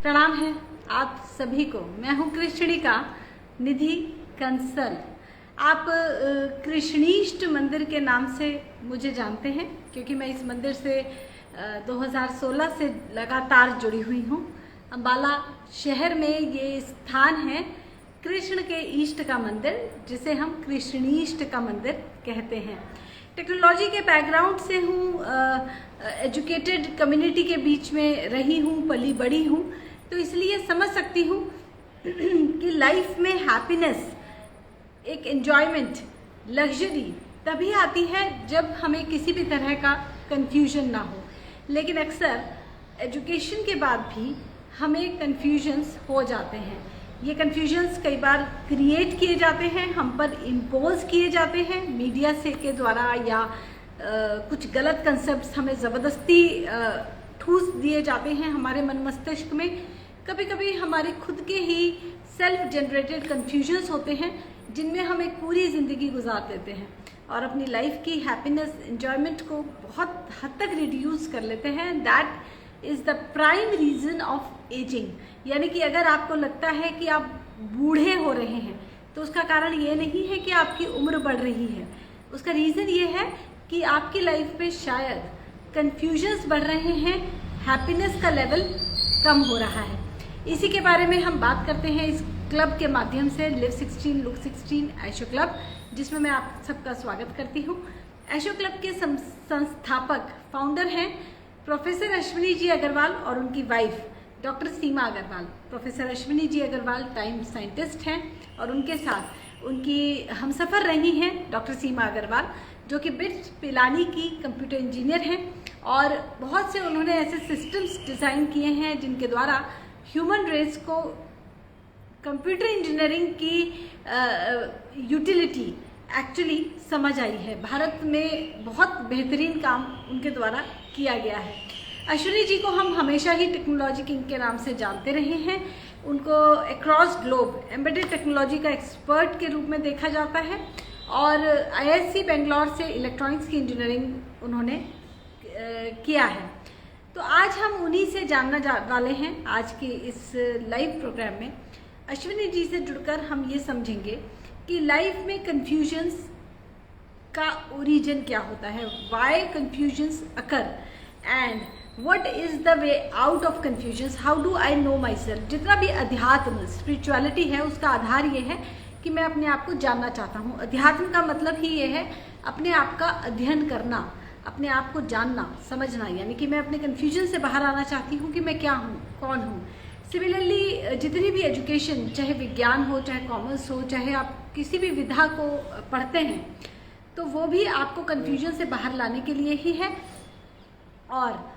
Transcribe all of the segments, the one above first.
प्रणाम है आप सभी को। मैं हूँ कृष्णिका निधि कंसल। आप कृष्णीष्ट मंदिर के नाम से मुझे जानते हैं क्योंकि मैं इस मंदिर से 2016 से लगातार जुड़ी हुई हूँ। अम्बाला शहर में ये स्थान है कृष्ण के इष्ट का मंदिर, जिसे हम कृष्णीष्ट का मंदिर कहते हैं। टेक्नोलॉजी के बैकग्राउंड से हूँ, एजुकेटेड कम्युनिटी के बीच में रही हूँ, पली बड़ी हूँ, तो इसलिए समझ सकती हूँ कि लाइफ में हैप्पीनेस, एक एन्जॉयमेंट, लग्जरी तभी आती है जब हमें किसी भी तरह का कन्फ्यूजन ना हो। लेकिन अक्सर एजुकेशन के बाद भी हमें कन्फ्यूजन्स हो जाते हैं। ये कन्फ्यूजन्स कई बार क्रिएट किए जाते हैं, हम पर इम्पोज किए जाते हैं मीडिया से के द्वारा, या कुछ गलत कंसेप्ट्स हमें ज़बरदस्ती ठूस दिए जाते हैं हमारे मन मस्तिष्क में। कभी कभी हमारे खुद के ही सेल्फ जनरेटेड कन्फ्यूजन्स होते हैं जिनमें हम एक पूरी ज़िंदगी गुजार देते हैं और अपनी लाइफ की हैप्पीनेस, एंजॉयमेंट को बहुत हद तक रिड्यूस कर लेते हैं। That is the prime reason of ageing. यानी कि अगर आपको लगता है कि आप बूढ़े हो रहे हैं तो उसका कारण ये नहीं है कि आपकी उम्र बढ़ रही है, उसका रीज़न ये है कि आपकी लाइफ में शायद कन्फ्यूजन्स बढ़ रहे हैं, हैप्पीनेस का लेवल कम हो रहा है। इसी के बारे में हम बात करते हैं इस क्लब के माध्यम से, लिव 16 लुक 16 ऐशो क्लब, जिसमें मैं आप सबका स्वागत करती हूँ। ऐशो क्लब के संस्थापक, फाउंडर हैं प्रोफेसर अश्विनी जी अग्रवाल और उनकी वाइफ डॉक्टर सीमा Agarwal. Professor Ashwini ji Agarwal time scientist हैं और उनके साथ उनकी हमसफ़र रही हैं डॉक्टर सीमा अग्रवाल, जो कि बिट्स पिलानी की कंप्यूटर इंजीनियर हैं, और बहुत से उन्होंने ऐसे सिस्टम्स डिज़ाइन किए हैं जिनके द्वारा ह्यूमन रेस को कंप्यूटर इंजीनियरिंग की यूटिलिटी एक्चुअली समझ आई है। भारत में बहुत बेहतरीन काम उनके द्वारा किया गया है। अश्विनी जी को हम हमेशा ही टेक्नोलॉजी किंग के नाम से जानते रहे हैं। उनको अक्रॉस ग्लोब एम्बेडेड टेक्नोलॉजी का एक्सपर्ट के रूप में देखा जाता है और IISc बेंगलोर से इलेक्ट्रॉनिक्स की इंजीनियरिंग उन्होंने किया है। तो आज हम उन्हीं से जानना वाले हैं। आज के इस लाइव प्रोग्राम में अश्विनी जी से जुड़कर हम ये समझेंगे कि लाइफ में कन्फ्यूजन्स का ओरिजिन क्या होता है, why confusions occur and what is the way out of confusions, how do I know my self. जितना भी अध्यात्म, स्पिरिचुअलिटी है, उसका आधार ये है कि मैं अपने आप को जानना चाहता हूँ। अध्यात्म का मतलब ही ये है अपने आप का अध्ययन करना, अपने आप को जानना, समझना। यानी कि मैं अपने कन्फ्यूजन से बाहर आना चाहती हूँ कि मैं क्या हूँ, कौन हूँ। सिमिलरली जितनी भी एजुकेशन, चाहे विज्ञान हो, चाहे कॉमर्स हो, चाहे आप किसी भी विधा को पढ़ते हैं, तो वो भी आपको कन्फ्यूजन से बाहर लाने के लिए ही है। और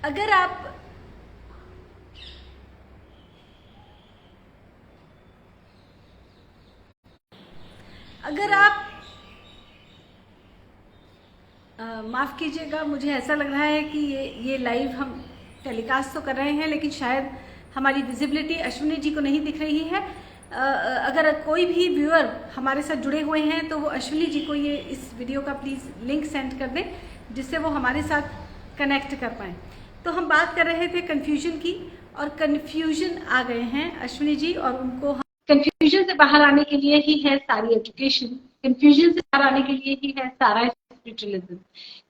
अगर आप माफ़ कीजिएगा, मुझे ऐसा लग रहा है कि ये लाइव हम टेलीकास्ट तो कर रहे हैं लेकिन शायद हमारी विजिबिलिटी अश्विनी जी को नहीं दिख रही है। अगर कोई भी व्यूअर हमारे साथ जुड़े हुए हैं तो वो अश्विनी जी को ये इस वीडियो का प्लीज़ लिंक सेंड कर दें, जिससे वो हमारे साथ कनेक्ट कर पाएँ। तो हम बात कर रहे थे कन्फ्यूजन की, और कन्फ्यूजन आ गए हैं अश्विनी जी, और उनको कन्फ्यूजन से बाहर आने के लिए ही है सारी एजुकेशन, कन्फ्यूजन से बाहर आने के लिए ही है सारा स्पिरिचुअलिज्म,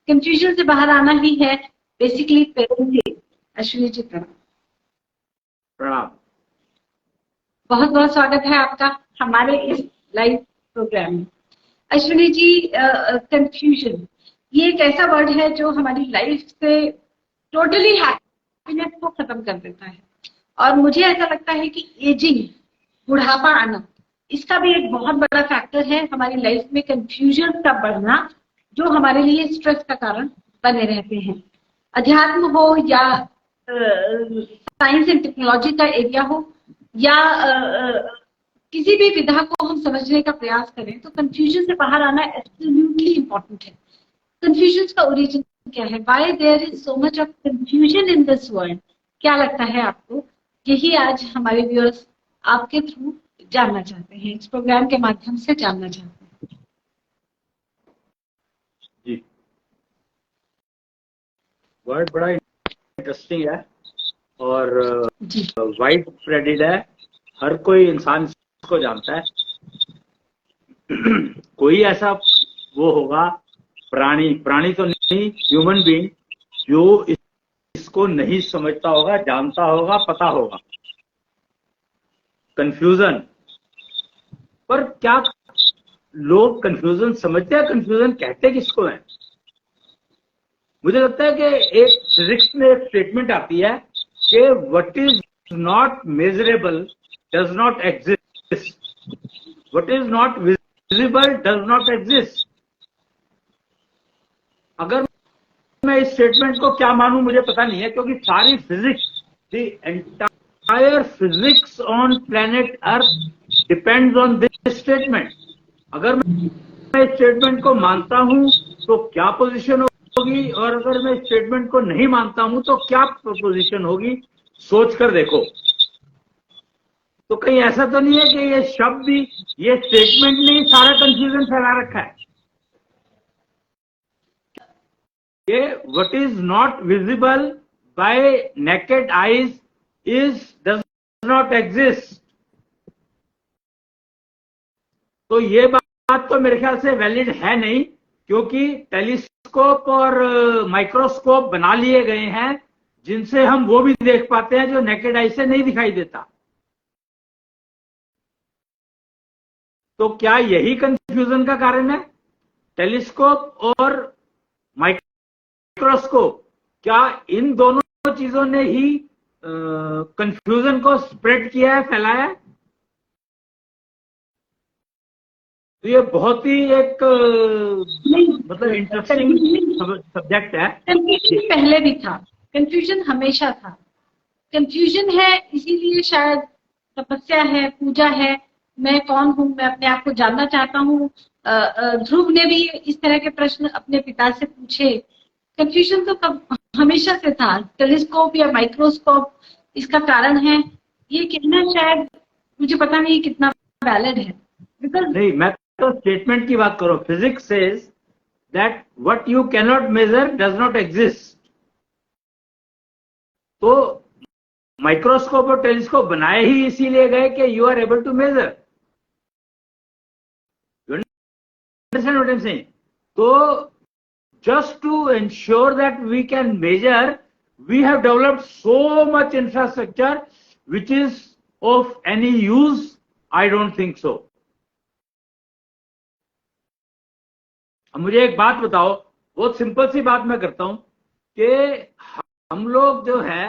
कन्फ्यूजन से बाहर आना ही है बेसिकली पेरेंटिंग। अश्विनी जी प्रणाम। बहुत बहुत स्वागत है आपका हमारे इस लाइव प्रोग्राम में। अश्विनी जी, कंफ्यूजन ये एक ऐसा वर्ड है जो हमारी लाइफ से टोटली हैप्पीनेस को खत्म कर देता है, और मुझे ऐसा लगता है कि एजिंग, बुढ़ापा आना, इसका भी एक बहुत बड़ा फैक्टर है हमारी लाइफ में। कंफ्यूजन का बढ़ना जो हमारे लिए स्ट्रेस का कारण बने रहते हैं। अध्यात्म हो या साइंस एंड टेक्नोलॉजी का एरिया हो, या किसी भी विधा को हम समझने का प्रयास करें, तो कंफ्यूजन से बाहर आना एब्सोल्युटली इंपॉर्टेंट है। कंफ्यूजन का ओरिजिन क्या है, why there is so much of confusion in this world, क्या लगता है आपको? यही आज हमारे व्यूअर्स आपके थ्रू जानना चाहते हैं, इस प्रोग्राम के माध्यम से जानना चाहते हैं। जी, वर्ड बड़ा इंटरेस्टिंग है और वाइड स्प्रेडेड है, हर कोई इंसान इसको जानता है। कोई ऐसा वो होगा प्राणी तो नहीं, ह्यूमन बीइंग, जो इसको नहीं समझता होगा, जानता होगा, पता होगा। कंफ्यूजन, पर क्या लोग कंफ्यूजन समझते हैं? कंफ्यूजन कहते किसको है? मुझे लगता है कि एक फिजिक्स में एक स्टेटमेंट आती है कि what is not measurable does not exist, what is not visible does not exist. अगर मैं इस स्टेटमेंट को क्या मानूं मुझे पता नहीं है, क्योंकि सारी physics, the entire physics on planet earth depends on this statement. अगर मैं इस स्टेटमेंट को मानता हूं तो क्या पोजीशन होगी, और अगर मैं इस स्टेटमेंट को नहीं मानता हूं तो क्या पोजीशन होगी, सोच कर देखो। तो कहीं ऐसा तो नहीं है कि ये शब्द ही, ये स्टेटमेंट ने ही सारा कंफ्यूजन फैला रखा है? कि what is not visible bye naked eyes is does not exist. तो ये बात तो मेरे ख्याल से वैलिड है नहीं, क्योंकि टेलीस्कोप और माइक्रोस्कोप बना लिए गए हैं जिनसे हम वो भी देख पाते हैं जो नेकेड आई से नहीं दिखाई देता। तो क्या यही कंफ्यूजन का कारण है? टेलीस्कोप और माइक्रोस्कोप, क्या इन दोनों चीजों ने ही कंफ्यूजन को स्प्रेड किया है, फैलाया है? तो ये बहुत ही एक मतलब इंटरेस्टिंग सब्जेक्ट है। कंफ्यूजन पहले भी था, कंफ्यूजन हमेशा था। कंफ्यूजन है इसीलिए शायद तपस्या है, पूजा है, मैं कौन हूँ, मैं अपने आप को जानना चाहता हूँ। ध्रुव ने भी इस तरह के प्रश्न अपने पिता से पूछे। कंफ्यूजन तो हमेशा से था। टेलीस्कोप या माइक्रोस्कोप इसका कारण है, ये कहना शायद मुझे पता नहीं कितना वैलिड है। नहीं, मैं तो स्टेटमेंट की बात करूं। Physics says that what you can not measure does not exist. तो माइक्रोस्कोप और टेलीस्कोप बनाए ही इसीलिए गए कि you are able to measure. You understand what I am saying? तो just to ensure that we can measure, we have developed so much infrastructure which is of any use? I don't think so. अब मुझे एक बात बताओ, बहुत simple सी बात मैं करता हूं कि हम लोग जो है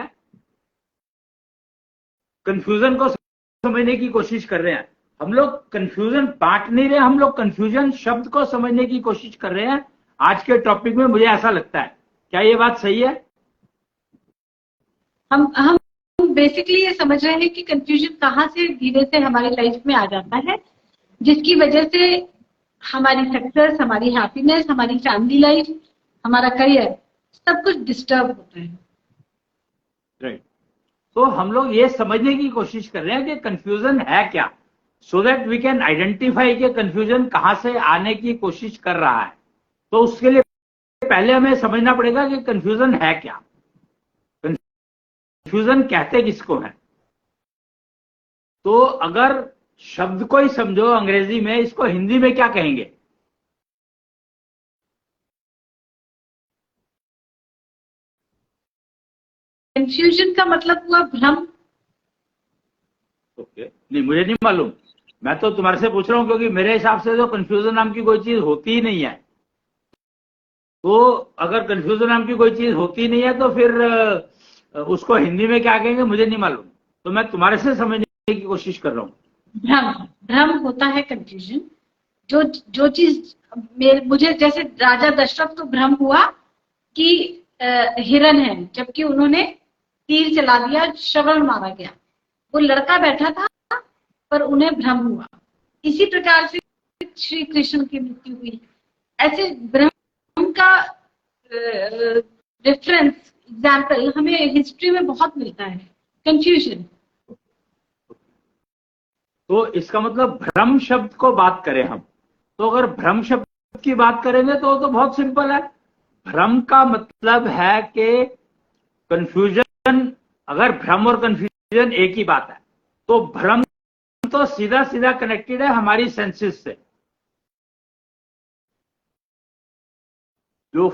कंफ्यूजन को समझने की कोशिश कर रहे हैं। हम लोग कंफ्यूजन बांट नहीं रहे, हम लोग कंफ्यूजन शब्द को समझने की कोशिश कर रहे हैं आज के टॉपिक में, मुझे ऐसा लगता है। क्या ये बात सही है? हम बेसिकली ये समझ रहे हैं कि कंफ्यूजन कहाँ से धीरे से हमारी लाइफ में आ जाता है, जिसकी वजह से हमारी सक्सेस, हमारी हैप्पीनेस, हमारी फैमिली लाइफ, हमारा करियर, सब कुछ डिस्टर्ब होता है। राइट। तो हम लोग ये समझने की कोशिश कर रहे हैं कि कंफ्यूजन है क्या, so that we can identify कि कंफ्यूजन कहां से आने की कोशिश कर रहा है। तो उसके लिए पहले हमें समझना पड़ेगा कि कंफ्यूजन है क्या, कंफ्यूजन कहते किसको है। तो अगर शब्द को ही समझो अंग्रेजी में, इसको हिंदी में क्या कहेंगे? कंफ्यूजन का मतलब हुआ भ्रम। ओके, नहीं मुझे नहीं मालूम, मैं तो तुम्हारे से पूछ रहा हूं, क्योंकि मेरे हिसाब से तो कंफ्यूजन नाम की कोई चीज होती ही नहीं है। तो अगर कंफ्यूजन नाम की कोई चीज होती नहीं है तो फिर उसको हिंदी में क्या कहेंगे मुझे नहीं मालूम। तो मैं तुम्हारे से समझने की कोशिश कर रहा हूँ। भ्रम होता है कंफ्यूजन। जो चीज मुझे, जैसे राजा दशरथ को भ्रम हुआ कि हिरन है, जबकि उन्होंने तीर चला दिया, श्रवण मारा गया। वो लड़का बैठा था पर उन्हें भ्रम हुआ। इसी प्रकार से श्री कृष्ण की मृत्यु हुई। ऐसे भ्रम का रेफरेंस, एग्जाम्पल हमें हिस्ट्री में बहुत मिलता है। कंफ्यूजन, तो इसका मतलब भ्रम शब्द को बात करें हम, तो अगर भ्रम शब्द की बात करेंगे तो बहुत सिंपल है। भ्रम का मतलब है कि कंफ्यूजन अगर भ्रम और कंफ्यूजन एक ही बात है, तो भ्रम तो सीधा सीधा कनेक्टेड है हमारी सेंसेस से। जो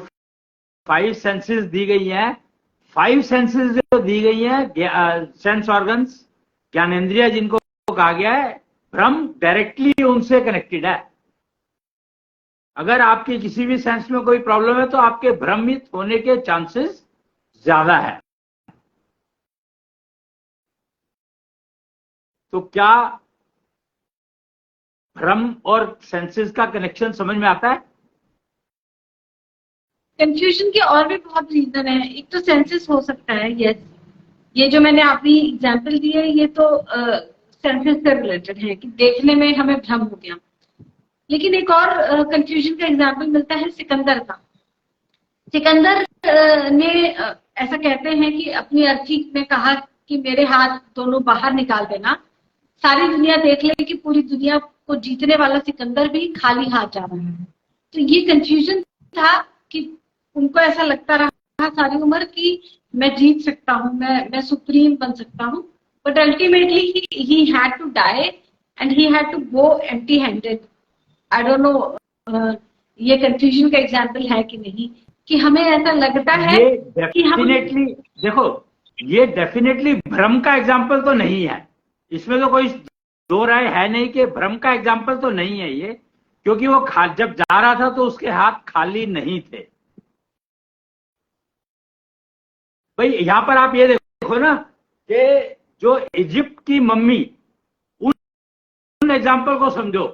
5 सेंसेस दी गई हैं, 5 सेंसेस जो दी गई हैं, सेंस ऑर्गन्स, ज्ञानेंद्रिय जिनको कहा गया है, भ्रम डायरेक्टली उनसे कनेक्टेड है। अगर आपकी किसी भी सेंस में कोई प्रॉब्लम है तो आपके भ्रमित होने के चांसेस ज्यादा है। तो क्या भ्रम और सेंसेस का कनेक्शन समझ में आता है? कंफ्यूजन के और भी बहुत रीजन है। एक तो सेंसेस हो सकता है, यस, ये जो मैंने आपकी एग्जांपल दी है ये तो सेंसेस से रिलेटेड है कि देखने में हमें भ्रम हो गया। लेकिन एक और कंफ्यूजन का एग्जांपल मिलता है सिकंदर का। सिकंदर ने ऐसा कहते हैं कि अपनी अर्थी में कहा कि मेरे हाथ दोनों बाहर निकाल देना, सारी दुनिया देख ले कि पूरी दुनिया को जीतने वाला सिकंदर भी खाली हाथ जा रहा है। तो ये कंफ्यूजन था कि उनको ऐसा लगता रहा सारी उम्र कि मैं जीत सकता हूँ, मैं सुप्रीम बन सकता हूँ, but ultimately he had to die and he had to go empty handed. I don't know ये कंफ्यूजन का एग्जांपल है कि नहीं, कि हमें ऐसा लगता है कि हम देखो, ये डेफिनेटली भ्रम का एग्जांपल तो नहीं है, इसमें तो कोई दो राय है नहीं कि भ्रम का एग्जांपल तो नहीं है ये, क्योंकि वो जब जा रहा था तो उसके हाथ खाली नहीं थे। भाई यहां पर आप ये देखो ना कि जो इजिप्ट की मम्मी, उन एग्जांपल को समझो,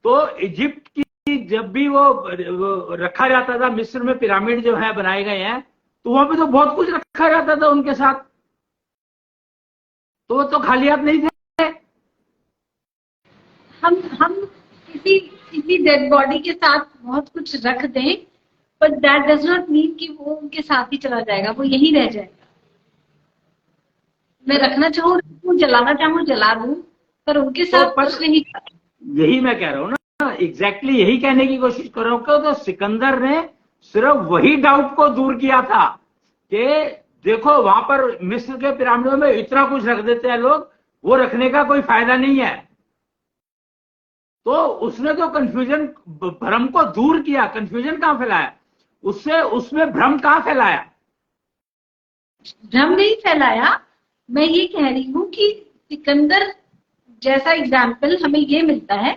तो इजिप्ट की जब भी वो रखा जाता था, मिस्र में पिरामिड जो है बनाए गए हैं, तो वहां पे तो बहुत कुछ रखा जाता था उनके साथ, तो वो तो खाली हाथ नहीं थे। हम किसी डेड बॉडी के साथ बहुत कुछ रख दें, but that does not mean कि वो उनके साथ ही चला जाएगा, वो यही रह जाएगा। मैं रखना चाहूँ, जलाना चाहूँ जला दूं, पर उनके साथ तो कुछ नहीं। यही मैं कह रहा हूँ ना, एग्जैक्टली यही कहने की कोशिश कर रहा हूँ। तो सिकंदर ने सिर्फ वही डाउट को दूर किया था कि देखो वहां पर मिस्र के पिरामिडों में इतना कुछ रख देते हैं लोग, वो रखने का कोई फायदा नहीं है। तो उसने तो कंफ्यूजन, भ्रम को दूर किया, कंफ्यूजन कहां फैलाया उससे, उसमें भ्रम कहां फैलाया? भ्रम नहीं फैलाया। मैं ये कह रही हूँ कि सिकंदर जैसा एग्जाम्पल हमें ये मिलता है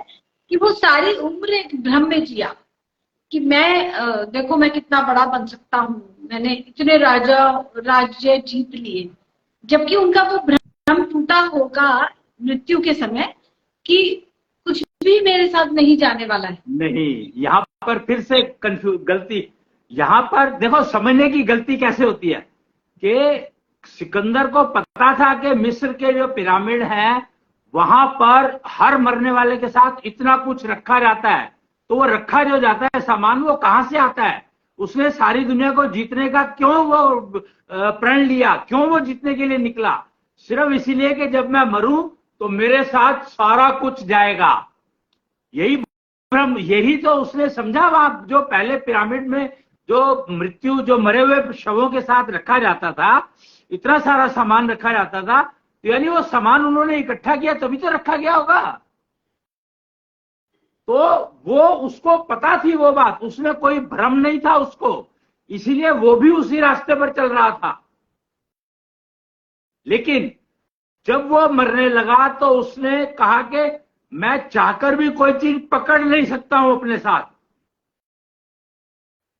कि वो सारी उम्र एक भ्रम में जिया कि मैं देखो मैं कितना बड़ा बन सकता हूँ, मैंने इतने राज्य जीत लिए, जबकि उनका वो भ्रम टूटा होगा मृत्यु के समय कि कुछ भी मेरे साथ नहीं जाने वाला है। नहीं, यहाँ पर फिर से गलती, यहाँ पर देखो समझने की गलती कैसे होती है कि सिकंदर को पता था कि मिस्र के जो पिरामिड हैं वहां पर हर मरने वाले के साथ इतना कुछ रखा जाता है, तो वो रखा जो जाता है सामान वो कहां से आता है? उसने सारी दुनिया को जीतने का क्यों वो प्रण लिया, क्यों वो जीतने के लिए निकला? सिर्फ इसीलिए कि जब मैं मरूं तो मेरे साथ सारा कुछ जाएगा। यही भ्रम, यही तो उसने समझा। वहां जो पहले पिरामिड में जो मृत्यु, जो मरे हुए शवों के साथ रखा जाता था, इतना सारा सामान रखा जाता था, तो यानी वो सामान उन्होंने इकट्ठा किया तभी तो रखा गया होगा। तो वो उसको पता थी वो बात, उसमें कोई भ्रम नहीं था उसको, इसीलिए वो भी उसी रास्ते पर चल रहा था। लेकिन जब वो मरने लगा तो उसने कहा कि मैं चाहकर भी कोई चीज पकड़ नहीं सकता हूं अपने साथ,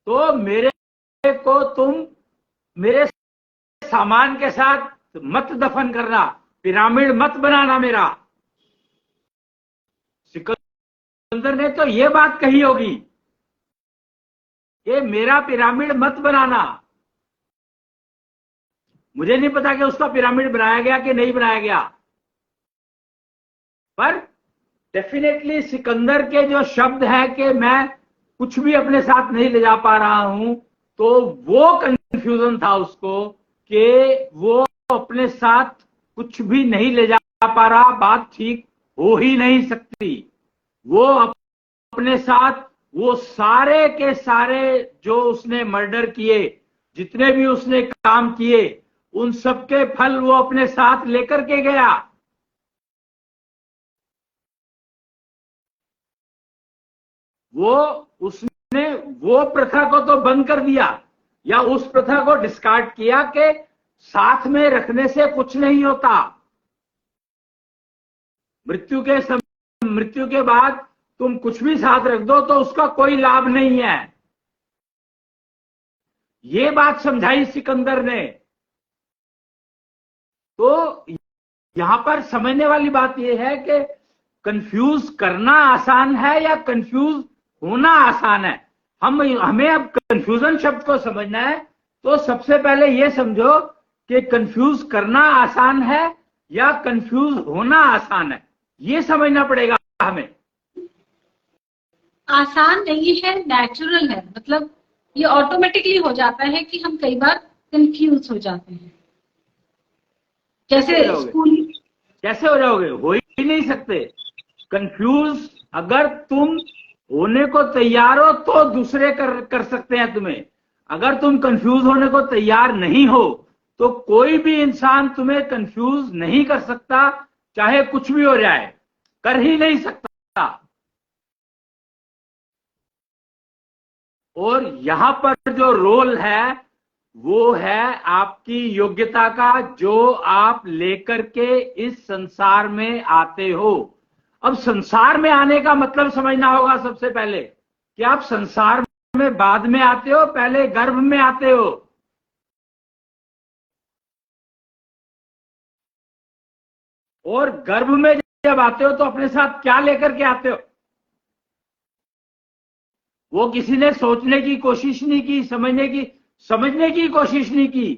तो मेरे को तुम मेरे सामान के साथ मत दफन करना, पिरामिड मत बनाना मेरा। सिकंदर ने तो ये बात कही होगी कि मेरा पिरामिड मत बनाना। मुझे नहीं पता कि उसका पिरामिड बनाया गया कि नहीं बनाया गया, पर डेफिनेटली सिकंदर के जो शब्द है कि मैं कुछ भी अपने साथ नहीं ले जा पा रहा हूं, तो वो कंफ्यूजन था उसको कि वो अपने साथ कुछ भी नहीं ले जा पा रहा, बात ठीक हो ही नहीं सकती। वो अपने साथ वो सारे के सारे जो उसने मर्डर किए, जितने भी उसने काम किए, उन सबके फल वो अपने साथ लेकर के गया। उसने वो प्रथा को तो बंद कर दिया, या उस प्रथा को डिस्कार्ड किया कि साथ में रखने से कुछ नहीं होता। मृत्यु के बाद तुम कुछ भी साथ रख दो तो उसका कोई लाभ नहीं है। ये बात समझाई सिकंदर ने। तो यहां पर समझने वाली बात यह है कि कंफ्यूज करना आसान है या कंफ्यूज होना आसान है। हमें अब कंफ्यूजन शब्द को समझना है, तो सबसे पहले यह समझो कि कंफ्यूज करना आसान है या कंफ्यूज होना आसान है, ये समझना पड़ेगा हमें। आसान नहीं है, नेचुरल है। मतलब ये ऑटोमेटिकली हो जाता है कि हम कई बार कंफ्यूज हो जाते हैं। जैसे स्कूल, कैसे हो जाओगे? हो ही नहीं सकते कंफ्यूज। अगर तुम होने को तैयार हो तो दूसरे कर सकते हैं तुम्हें। अगर तुम कंफ्यूज होने को तैयार नहीं हो तो कोई भी इंसान तुम्हें कंफ्यूज नहीं कर सकता, चाहे कुछ भी हो जाए, कर ही नहीं सकता। और यहां पर जो रोल है वो है आपकी योग्यता का, जो आप लेकर के इस संसार में आते हो। अब संसार में आने का मतलब समझना होगा सबसे पहले कि आप संसार में बाद में आते हो, पहले गर्भ में आते हो। और गर्भ में जब आते हो तो अपने साथ क्या लेकर के आते हो? वो किसी ने सोचने की कोशिश नहीं की, समझने की कोशिश नहीं की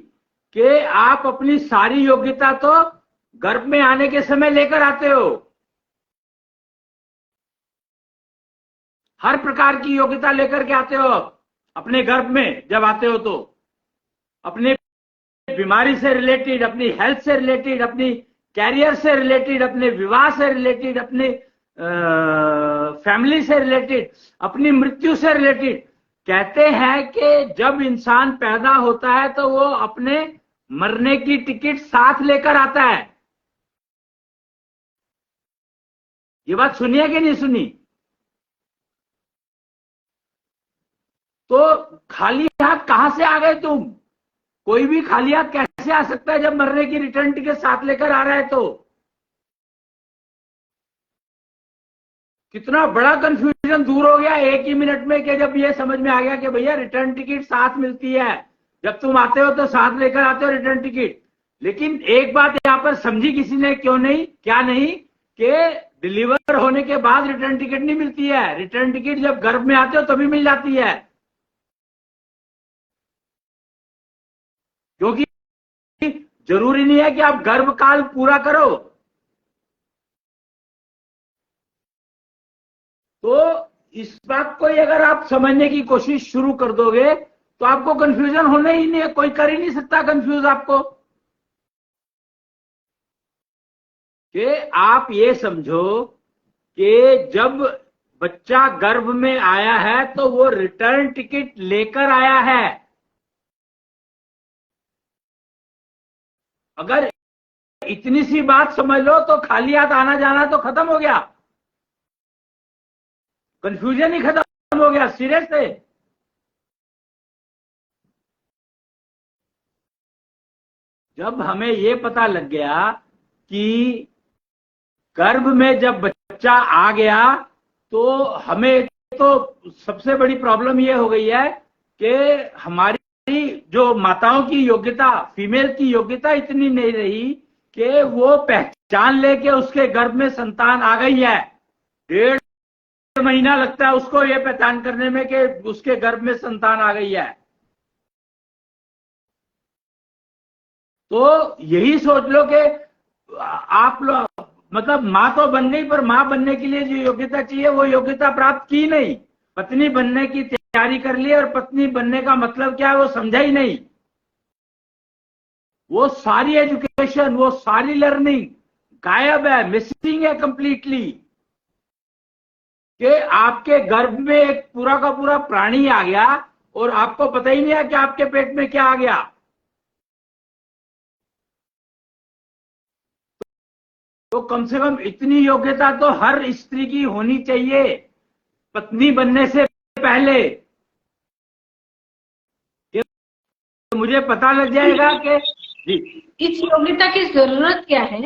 कि आप अपनी सारी योग्यता तो गर्भ में आने के समय लेकर आते हो। हर प्रकार की योग्यता लेकर के आते हो अपने गर्भ में जब आते हो। तो अपनी बीमारी से रिलेटेड, अपनी हेल्थ से रिलेटेड, अपनी कैरियर से रिलेटेड, अपने विवाह से रिलेटेड, अपने फैमिली से रिलेटेड, अपनी मृत्यु से रिलेटेड। कहते हैं कि जब इंसान पैदा होता है तो वो अपने मरने की टिकट साथ लेकर आता है। ये बात सुनी है कि नहीं सुनी? तो खाली हाथ कहां से आ गए तुम? कोई भी खाली हाथ कैसे आ सकता है जब मरने की रिटर्न टिकट साथ लेकर आ रहा है? तो कितना बड़ा कंफ्यूजन दूर हो गया एक ही मिनट में, कि जब ये समझ में आ गया कि भैया रिटर्न टिकट साथ मिलती है, जब तुम आते हो तो साथ लेकर आते हो रिटर्न टिकट। लेकिन एक बात यहां पर समझी किसी ने, क्यों नहीं, क्या नहीं, कि डिलीवर होने के बाद रिटर्न टिकट नहीं मिलती है। रिटर्न टिकट जब गर्भ में आते हो तभी मिल जाती है, क्योंकि जरूरी नहीं है कि आप गर्भकाल पूरा करो। तो इस बात को अगर आप समझने की कोशिश शुरू कर दोगे तो आपको कंफ्यूजन होना ही नहीं है, कोई कर ही नहीं सकता कंफ्यूज आपको। कि आप ये समझो कि जब बच्चा गर्भ में आया है तो वो रिटर्न टिकट लेकर आया है। अगर इतनी सी बात समझ लो तो खाली हाथ आना जाना तो खत्म हो गया, कंफ्यूजन ही खत्म हो गया सिरे से। जब हमें ये पता लग गया कि गर्भ में जब बच्चा आ गया तो हमें तो सबसे बड़ी प्रॉब्लम ये हो गई है कि हमारी जो माताओं की योग्यता, फीमेल की योग्यता इतनी नहीं रही कि वो पहचान ले कि उसके गर्भ में संतान आ गई है। 1.5 महीना लगता है उसको ये पहचान करने में कि उसके गर्भ में संतान आ गई है। तो यही सोच लो कि आप लोग मतलब मां तो बन गई, पर मां बनने के लिए जो योग्यता चाहिए वो योग्यता प्राप्त की नहीं। पत्नी बनने की तैयारी कर ली और पत्नी बनने का मतलब क्या है वो समझा ही नहीं। वो सारी एजुकेशन, वो सारी लर्निंग गायब है, मिसिंग है कंप्लीटली। कि आपके गर्भ में एक पूरा का पूरा प्राणी आ गया और आपको पता ही नहीं है कि आपके पेट में क्या आ गया। तो कम से कम इतनी योग्यता तो हर स्त्री की होनी चाहिए पत्नी बनने से पहले, कि मुझे पता लग जाएगा कि जी इस योग्यता की जरूरत क्या है,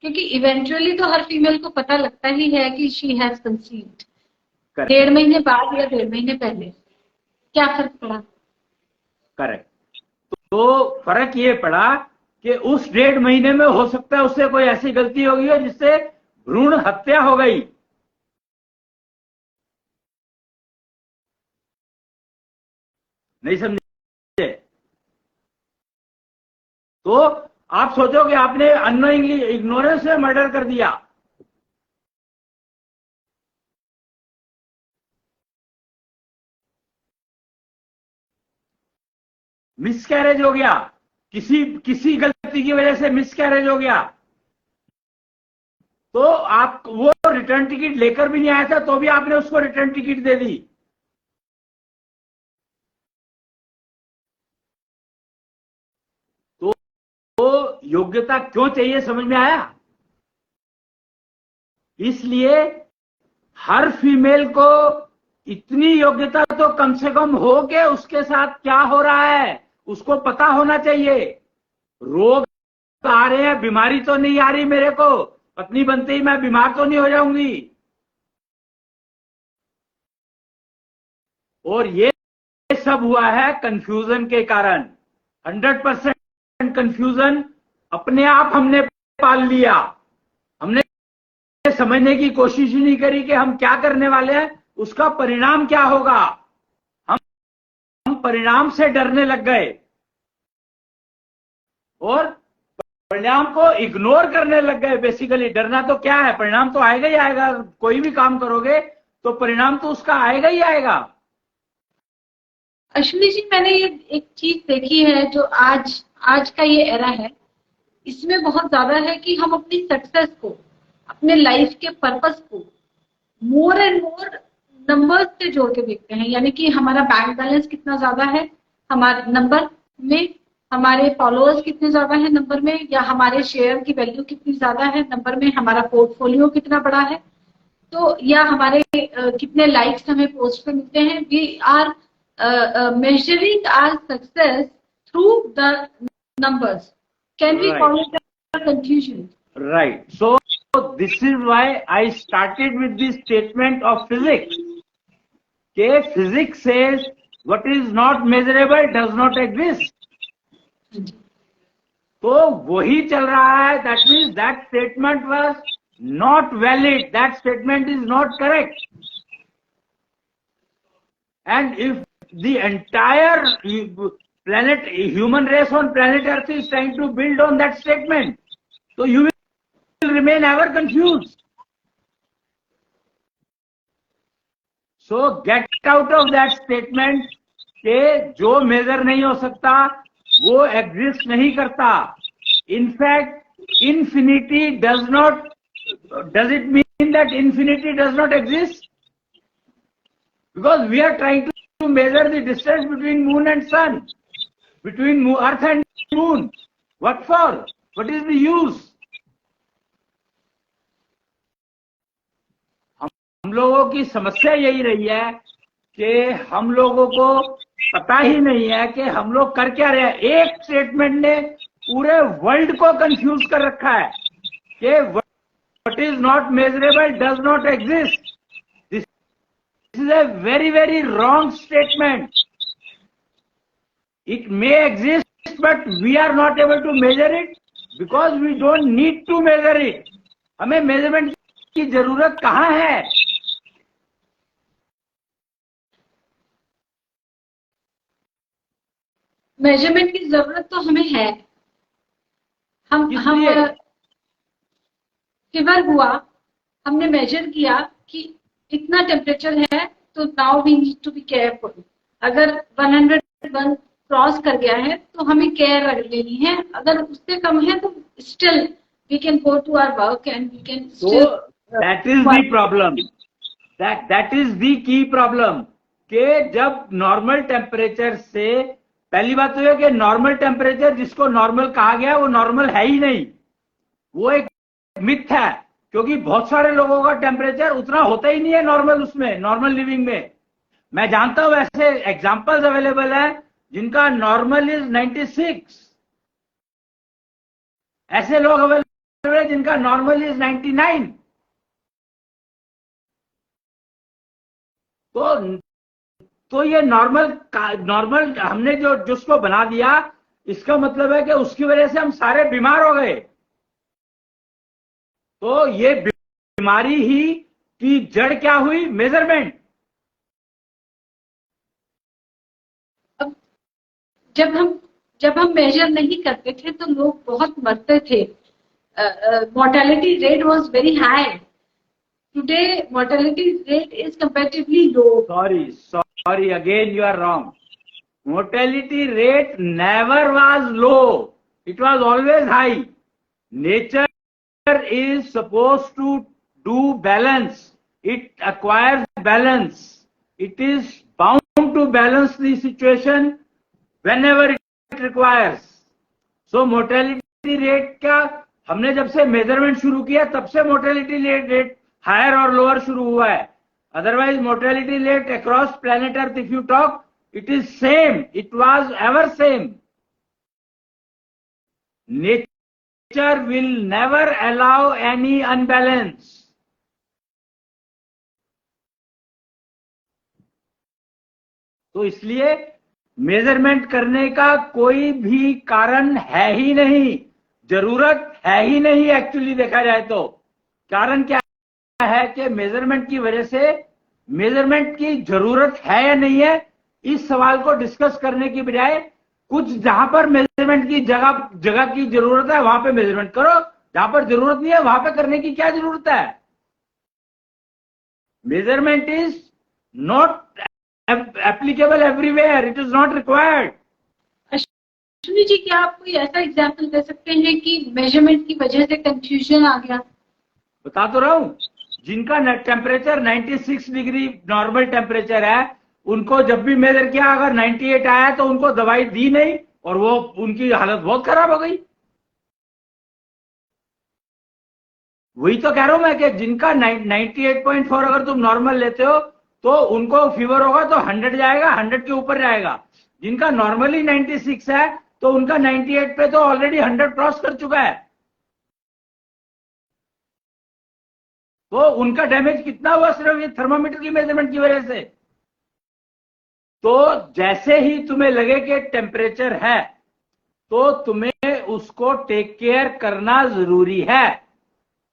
क्योंकि इवेंचुअली तो हर फीमेल को पता लगता ही है कि शी हैज कंसीव्ड। 1.5 महीने बाद या 1.5 महीने पहले क्या फर्क पड़ा? करेक्ट। तो फर्क ये पड़ा कि उस 1.5 महीने में हो सकता है उससे कोई ऐसी गलती हो गई हो जिससे भ्रूण हत्या हो गई। नहीं समझे? तो आप सोचो कि आपने अननोइंगली, इग्नोरेंस में मर्डर कर दिया, मिसकैरेज हो गया, किसी गलती की वजह से मिसकैरेज हो गया, तो आप वो रिटर्न टिकट लेकर भी नहीं आया था तो भी आपने उसको रिटर्न टिकट दे दी। तो योग्यता क्यों चाहिए, समझ में आया? इसलिए हर फीमेल को इतनी योग्यता तो कम से कम हो के उसके साथ क्या हो रहा है उसको पता होना चाहिए। रोग आ रहे हैं, बीमारी तो नहीं आ रही मेरे को, पत्नी बनते ही मैं बीमार तो नहीं हो जाऊंगी। और ये सब हुआ है कंफ्यूजन के कारण। 100% कंफ्यूजन अपने आप हमने पाल लिया। हमने समझने की कोशिश ही नहीं करी कि हम क्या करने वाले हैं, उसका परिणाम क्या होगा। हम परिणाम से डरने लग गए और परिणाम को इग्नोर करने लग गए। बेसिकली डरना तो क्या है, परिणाम तो आएगा ही आएगा। कोई भी काम करोगे तो परिणाम तो उसका आएगा ही आएगा। अश्विनी जी, मैंने ये एक चीज देखी है जो आज का ये एरा है, इसमें बहुत ज्यादा है कि हम अपनी सक्सेस को, अपने लाइफ के पर्पस को मोर एंड मोर नंबर्स से जोड़ के देखते हैं। यानी कि हमारा बैंक बैलेंस कितना ज्यादा है हमारे नंबर में, हमारे फॉलोअर्स कितने ज्यादा है नंबर में, या हमारे शेयर की वैल्यू कितनी ज्यादा है नंबर में, हमारा पोर्टफोलियो कितना बड़ा है, तो या हमारे कितने लाइक्स हमें पोस्ट पे मिलते हैं। We are measuring our success through the numbers. Can we call it a confusion? Right. So this is why I started with this statement of physics. Okay, physics says what is not measurable does not exist. तो वही चल रहा है. That means that statement was not valid. That statement is not correct. And if the entire planet, human race on planet Earth is trying to build on that statement, so you will remain ever confused. So get out of that statement कि जो major नहीं हो सकता वो exist नहीं करता. In fact, infinity does it mean that infinity does not exist? Because we are trying to measure the distance between moon and sun, between earth and moon. What for? What is the use? हम लोगों की समस्या यही रही है कि हम लोगों को पता ही नहीं है कि हम लोग कर क्या रहे हैं. एक स्टेटमेंट ने पूरे वर्ल्ड को कंफ्यूज कर रखा है कि what is not measurable does not exist. This is a very, very wrong statement. It may exist, but we are not able to measure it because we don't need to measure it. हमें measurement की जरूरत कहाँ है? Measurement की जरूरत तो हमें है. हम फीवर हुआ, हमने मेजर किया कि इतना टेम्परेचर है, तो now we need to be careful. अगर 101 क्रॉस कर गया है तो हमें केयर रख लेनी है. अगर उससे कम है तो still we can go to our work and we can still. That is the problem. That is the key problem कि जब नॉर्मल टेम्परेचर से, पहली बात तो यह कि नॉर्मल टेम्परेचर जिसको नॉर्मल कहा गया वो नॉर्मल है ही नहीं. वो एक मिथ है, क्योंकि बहुत सारे लोगों का टेम्परेचर उतना होता ही नहीं है नॉर्मल, उसमें नॉर्मल लिविंग में। मैं जानता हूं ऐसे एग्जांपल्स अवेलेबल है जिनका नॉर्मल इज 96, ऐसे लोग अवेलेबल है जिनका नॉर्मल इज 99। तो ये नॉर्मल हमने जो जिसको बना दिया, इसका मतलब है कि उसकी वजह से हम सारे बीमार हो गए। तो ये बीमारी ही की जड़ क्या हुई? मेजरमेंट। जब हम मेजर नहीं करते थे तो लोग बहुत मरते थे, mortality rate was very high. Today mortality rate is comparatively low. Sorry, again you are wrong. Mortality rate never was low, it was always high. Nature is supposed to do balance, it acquires balance, it is bound to balance the situation whenever it requires. So mortality rate क्या, हमने जब से measurement शुरू किया तब से mortality rate higher और lower शुरू हुआ है। Otherwise mortality rate across planet earth if you talk, it is same, it was ever same. Nature will never allow any unbalance. तो इसलिए मेजरमेंट करने का कोई भी कारण है ही नहीं, जरूरत है ही नहीं। एक्चुअली देखा जाए तो कारण क्या है कि मेजरमेंट की वजह से, मेजरमेंट की जरूरत है या नहीं है, इस सवाल को डिस्कस करने की बजाय कुछ जहां पर मेजरमेंट की जगह की जरूरत है वहां पे मेजरमेंट करो, जहां पर जरूरत नहीं है वहां पे करने की क्या जरूरत है? Measurement is not applicable everywhere, it is not required. Ashwini ji, क्या आप कोई ऐसा एग्जाम्पल दे सकते हैं कि मेजरमेंट की वजह से कंफ्यूजन आ गया? बता तो रहा हूं, जिनका टेम्परेचर 96 डिग्री नॉर्मल टेम्परेचर है, उनको जब भी मेजर किया अगर 98 आया तो उनको दवाई दी नहीं और वो उनकी हालत बहुत खराब हो गई। वही तो कह रहा हूं मैं कि जिनका 98.4 अगर तुम नॉर्मल लेते हो तो उनको फीवर होगा तो 100 जाएगा, 100 के ऊपर जाएगा। जिनका नॉर्मली 96 है तो उनका 98 पे तो ऑलरेडी 100 क्रॉस कर चुका है। तो उनका डैमेज कितना हुआ सिर्फ ये थर्मामीटर की मेजरमेंट की वजह से। तो जैसे ही तुम्हें लगे कि टेम्परेचर है तो तुम्हें उसको टेक केयर करना जरूरी है।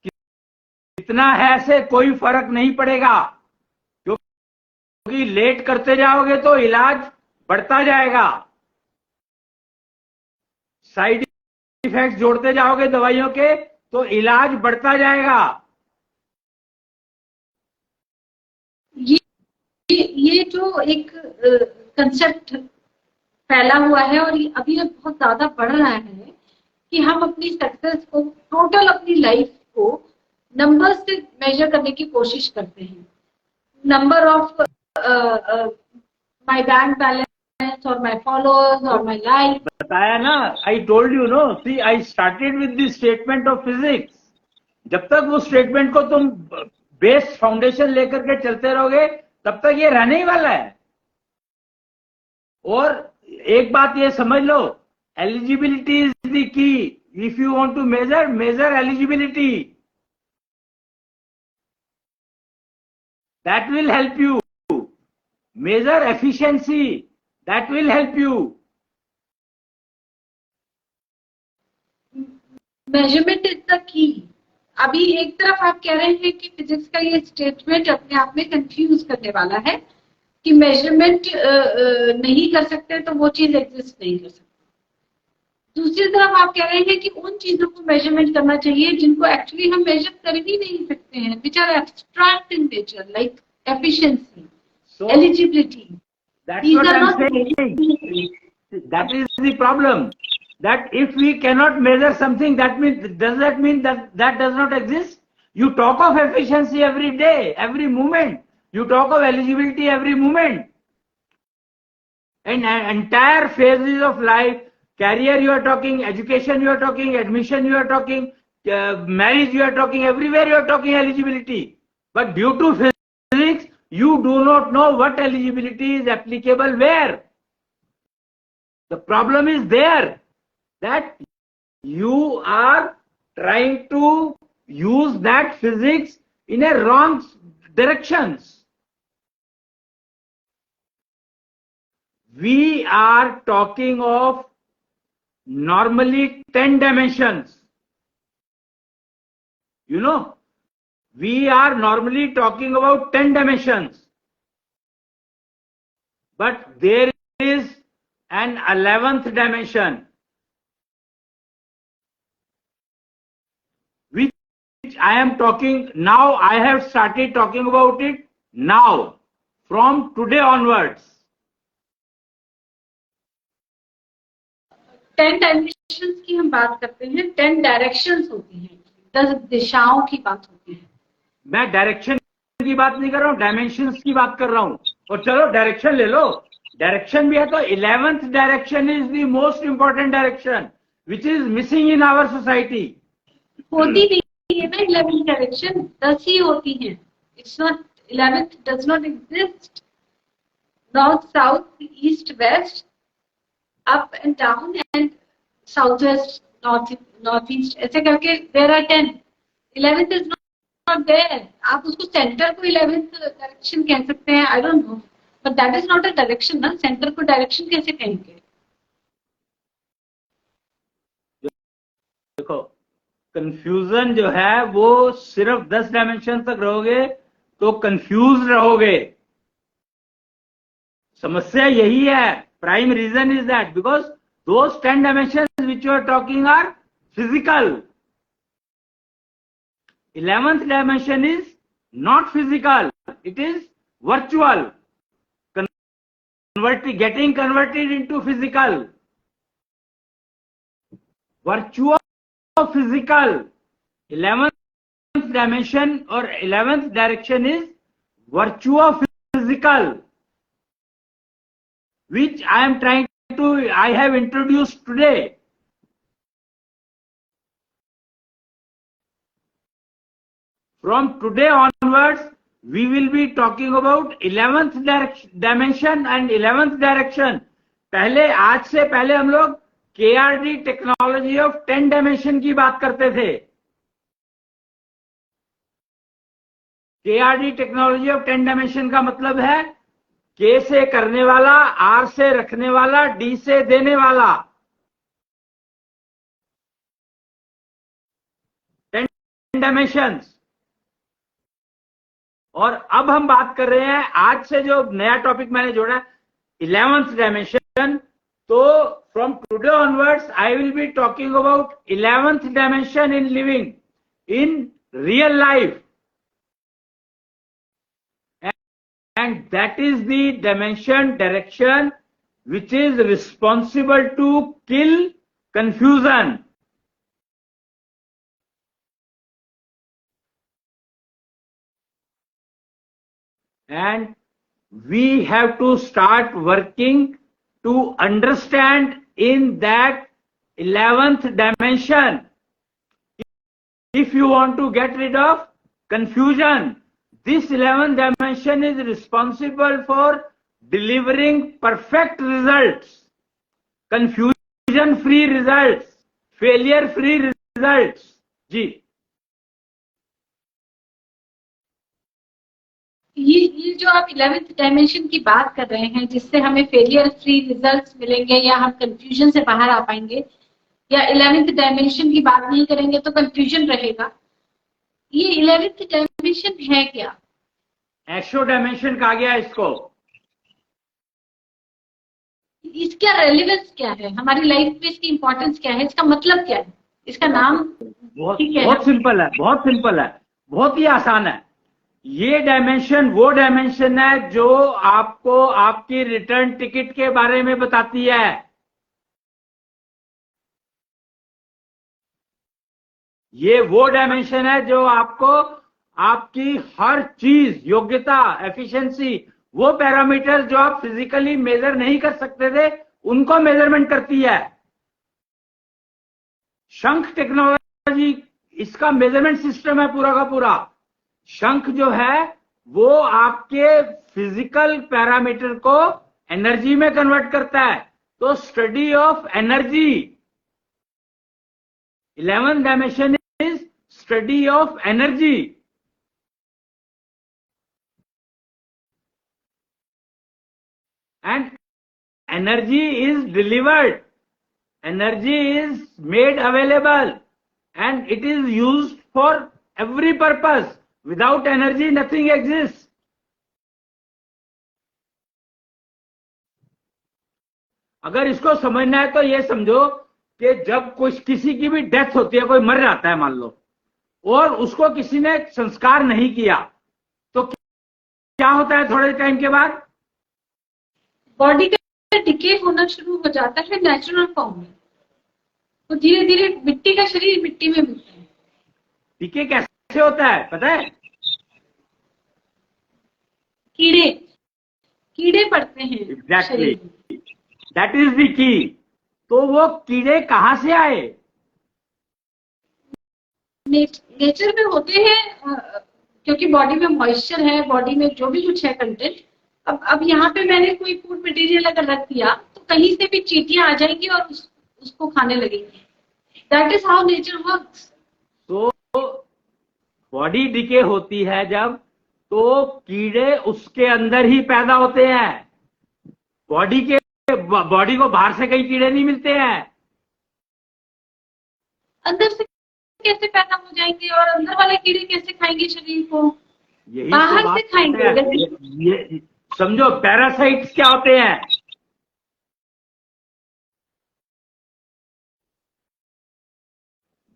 कितना है से कोई फर्क नहीं पड़ेगा, क्योंकि लेट करते जाओगे तो इलाज बढ़ता जाएगा, साइड इफेक्ट जोड़ते जाओगे दवाइयों के तो इलाज बढ़ता जाएगा। ये जो एक कंसेप्ट फैला हुआ है और ये अभी बहुत ज्यादा बढ़ रहा है कि हम अपनी सक्सेस को, टोटल अपनी लाइफ को नंबर्स से मेजर करने की कोशिश करते हैं। Number of my bank balance और माय फॉलोअर्स और माय लाइक। बताया ना, I told you know, see I started with the statement of physics. जब तक वो स्टेटमेंट को तुम बेस फाउंडेशन लेकर के चलते रहोगे तब तक ये रहने ही वाला है। और एक बात ये समझ लो, eligibility is the key. If you want to measure eligibility, that will help you. Measure efficiency, that will help you. Measurement is the key. अभी एक तरफ आप कह रहे हैं कि फिजिक्स का ये स्टेटमेंट अपने आप में कंफ्यूज करने वाला है कि मेजरमेंट नहीं कर सकते तो वो चीज एग्जिस्ट नहीं कर सकती। दूसरी तरफ आप कह रहे हैं कि उन चीजों को मेजरमेंट करना चाहिए जिनको एक्चुअली हम मेजर कर ही नहीं सकते हैं, which are abstract in nature, like efficiency, eligibility. That's what I'm saying. That is the problem. That if we cannot measure something, does that mean that does not exist? You talk of efficiency every day, every moment. You talk of eligibility every moment. And entire phases of life, career you are talking, education you are talking, admission you are talking, marriage you are talking, everywhere you are talking eligibility. But due to physics, you do not know what eligibility is applicable where. The problem is there that you are trying to use that physics in a wrong directions. We are talking of normally 10 dimensions. You know, we are normally talking about 10 dimensions. But there is an 11th dimension, which I am talking now. I have started talking about it now, from today onwards. 10 dimensions की हम बात करते हैं, 10 directions होती हैं, 10 दिशाओं की बात होती है. मैं डायरेक्शन की बात नहीं कर रहा हूं, डायमेंशंस की बात कर रहा हूं. और चलो डायरेक्शन ले लो, डायरेक्शन भी है तो 11th direction is the most important direction which is missing in our society. होती नहीं है ना 11th डायरेक्शन, 10 ही होती हैं. It's not 11th, does not exist. North, south, east, west, up and down and south west, north east, ऐसे करके there are 10. 11th is not there. आप उसको सेंटर को 11th डायरेक्शन कह सकते हैं, I don't know, but that is not a direction ना. Center को डायरेक्शन कैसे कहेंगे? देखो, कंफ्यूजन जो है वो सिर्फ 10 डायमेंशन तक रहोगे तो कंफ्यूज रहोगे. समस्या यही है. Prime reason is that because those 10 dimensions which you are talking are physical. 11th dimension is not physical, it is virtual, getting converted into physical. Virtual physical. 11th dimension or 11th direction is virtual physical, which I have introduced today. From today onwards, we will be talking about 11th dimension and 11th direction. आज से पहले हम लोग KRD technology of 10 dimension की बात करते थे. KRD technology of 10 dimension का मतलब है K से करने वाला, R से रखने वाला, D से देने वाला. 10 डायमेंशंस. और अब हम बात कर रहे हैं, आज से जो नया टॉपिक मैंने जोड़ा, 11th डायमेंशन. तो from today onwards I will be talking about 11th dimension in living in real life, and that is the dimension direction which is responsible to kill confusion. And we have to start working to understand in that 11th dimension. If you want to get rid of confusion, this 11th dimension is responsible for delivering perfect results, confusion-free results, failure-free results. जी. ये जो आप 11th dimension की बात कर रहे हैं, जिससे हमें फेलियर फ्री रिजल्ट्स मिलेंगे या हम कंफ्यूजन से बाहर आ पाएंगे, या 11th डायमेंशन की बात नहीं करेंगे तो कंफ्यूजन रहेगा, ये 11th डायमेंशन है क्या? एक्सो डायमेंशन कहा गया इसको. इसका रेलेवेंस क्या है हमारी लाइफ में? इसकी इंपॉर्टेंस क्या है? इसका मतलब क्या है? इसका नाम बहुत सिंपल है, बहुत सिंपल है, बहुत ही आसान है. ये डायमेंशन वो डायमेंशन है जो आपको आपकी रिटर्न टिकट के बारे में बताती है. ये वो डायमेंशन है जो आपको आपकी हर चीज, योग्यता, एफिशिएंसी, वो पैरामीटर जो आप फिजिकली मेजर नहीं कर सकते थे, उनको मेजरमेंट करती है. शंख टेक्नोलॉजी इसका मेजरमेंट सिस्टम है पूरा का पूरा। शंख जो है वो आपके फिजिकल पैरामीटर को एनर्जी में कन्वर्ट करता है। तो study of energy, 11th dimension is study of energy. And energy is delivered, energy is made available, and it is used for every purpose. Without energy nothing exists. अगर इसको समझना है तो ये समझो कि जब कुछ किसी की भी डेथ होती है, कोई मर जाता है मान लो, और उसको किसी ने संस्कार नहीं किया, तो क्या होता है थोड़े टाइम के बाद? बॉडी का डिके होना शुरू हो जाता है नेचुरल फॉर्म में। तो धीरे धीरे मिट्टी का शरीर मिट्टी में मिलता है। डिके कैसे होता है पता है? कीड़े पड़ते हैं। एग्जैक्टली, दैट इज द की। तो वो कीड़े कहां से आए? नेचर में होते हैं, क्योंकि बॉडी में मॉइस्चर है, बॉडी में जो भी कुछ है कंटेंट। अब यहाँ पे मैंने कोई फूड मटेरियल अगर रख दिया तो कहीं से भी चींटियां आ जाएंगी और उसको खाने लगेंगी। That is how nature works. तो बॉडी डिके होती है जब, तो कीड़े उसके अंदर ही पैदा होते हैं। बॉडी को बाहर से कई कीड़े नहीं मिलते हैं। अंदर से कैसे पैदा हो जाएंगे और अंदर वाले कीड़े कैसे खाएंगे शरीर को? यही बाहर तो से खाएंगे। ये समझो, पैरासाइट्स क्या होते हैं?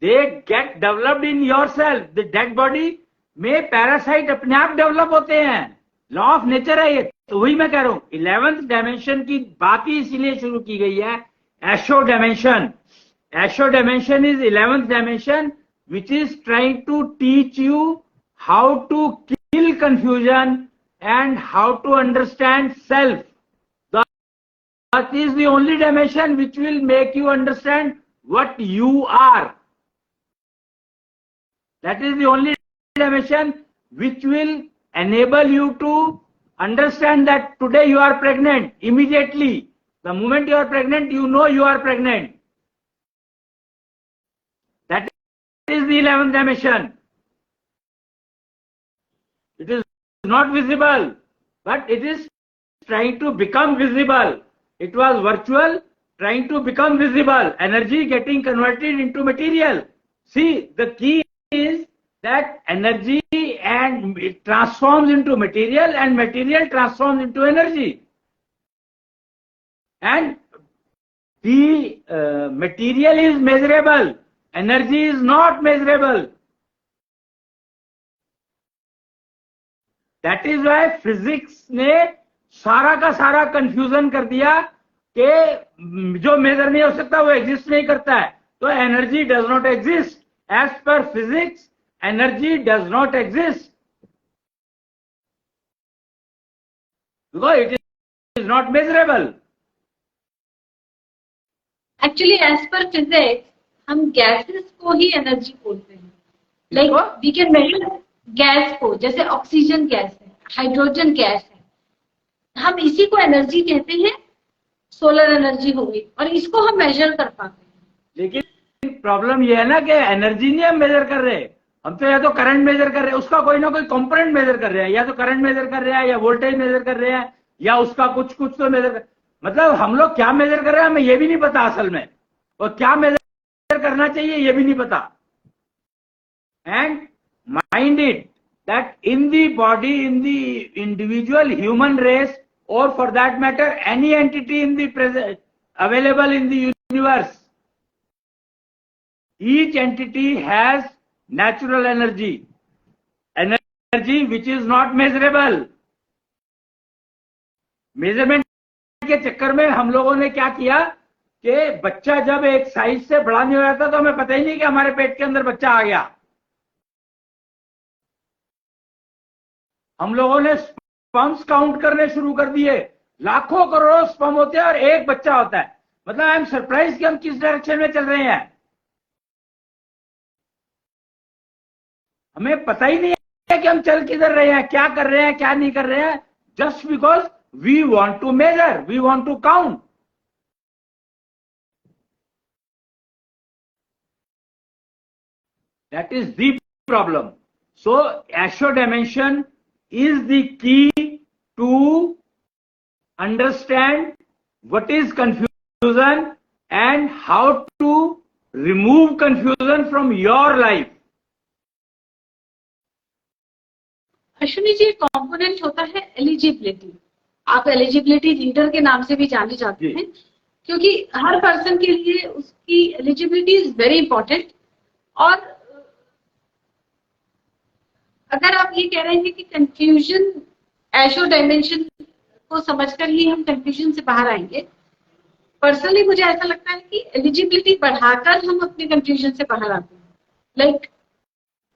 They get developed in your self. The dead body में पैरासाइट अपने आप डेवलप होते हैं। लॉ ऑफ नेचर है ये। तो वही मैं कह रहा हूं, 11th डायमेंशन की बात ही इसीलिए शुरू की गई है, Asho dimension. Asho dimension is 11th dimension which is trying to teach you how to kill confusion and how to understand self. That is the only dimension which will make you understand what you are. That is the only dimension which will enable you to understand that today you are pregnant. Immediately, the moment you are pregnant, you know you are pregnant. That is the 11th dimension. It is not visible, but it is trying to become visible. It was virtual, trying to become visible. Energy getting converted into material. See, the key is that energy and it transforms into material, and material transforms into energy. And the material is measurable. Energy is not measurable. That is why physics ने सारा का सारा confusion कर दिया कि जो major नहीं हो सकता वो एग्जिस्ट नहीं करता है। तो energy does not exist. As per physics, energy does not exist because it is not measurable. Actually as per physics हम गैसेस को ही एनर्जी बोलते हैं। Like we can measure gas को, जैसे ऑक्सीजन गैस है, हाइड्रोजन गैस है, हम इसी को एनर्जी कहते हैं। सोलर एनर्जी हो गई, और इसको हम मेजर कर पाते हैं। लेकिन प्रॉब्लम यह है ना कि एनर्जी नहीं हम मेजर कर रहे, हम तो या तो करंट मेजर कर रहे हैं, उसका कोई ना कोई कंपोनेंट मेजर कर रहे हैं, या तो करंट मेजर कर रहे हैं, या वोल्टेज मेजर कर रहे हैं, या उसका कुछ तो मेजर कर, मतलब हम लोग क्या मेजर कर रहे हैं हमें ये भी नहीं पता असल में, और क्या मेजर करना चाहिए ये भी नहीं पता। And mind it that in the body, in the individual human race, or for that matter any entity in the present available in the universe, each entity has natural energy which is not measurable. Measurement के चक्कर में हम लोगों ने क्या किया कि बच्चा जब एक साइज से बड़ा नहीं हो जाता तो हमें पता ही नहीं कि हमारे पेट के अंदर बच्चा आ गया। हम लोगों ने स्पर्म्स काउंट करने शुरू कर दिए, लाखों करोड़ों स्पर्म होते हैं और एक बच्चा होता है। मतलब आई एम सरप्राइज कि हम किस डायरेक्शन में चल रहे हैं। हमें पता ही नहीं है कि हम चल किधर रहे हैं, क्या कर रहे हैं, क्या नहीं कर रहे हैं, just because we want to measure, we want to count. That is the problem. So Asho dimension is the key to understand what is confusion and how to remove confusion from your life. Ashwini ji, component होता है eligibility. आप eligibility reader के नाम से भी जाने जाते हैं, क्योंकि हर पर्सन के लिए उसकी एलिजिबिलिटी इज वेरी इंपॉर्टेंट. और अगर आप ये कह रहे हैं कि कंफ्यूजन, एशो डायमेंशन को समझकर ही हम कंफ्यूजन से बाहर आएंगे, पर्सनली मुझे ऐसा लगता है कि एलिजिबिलिटी बढ़ाकर हम अपने कंफ्यूजन से बाहर आते हैं. लाइक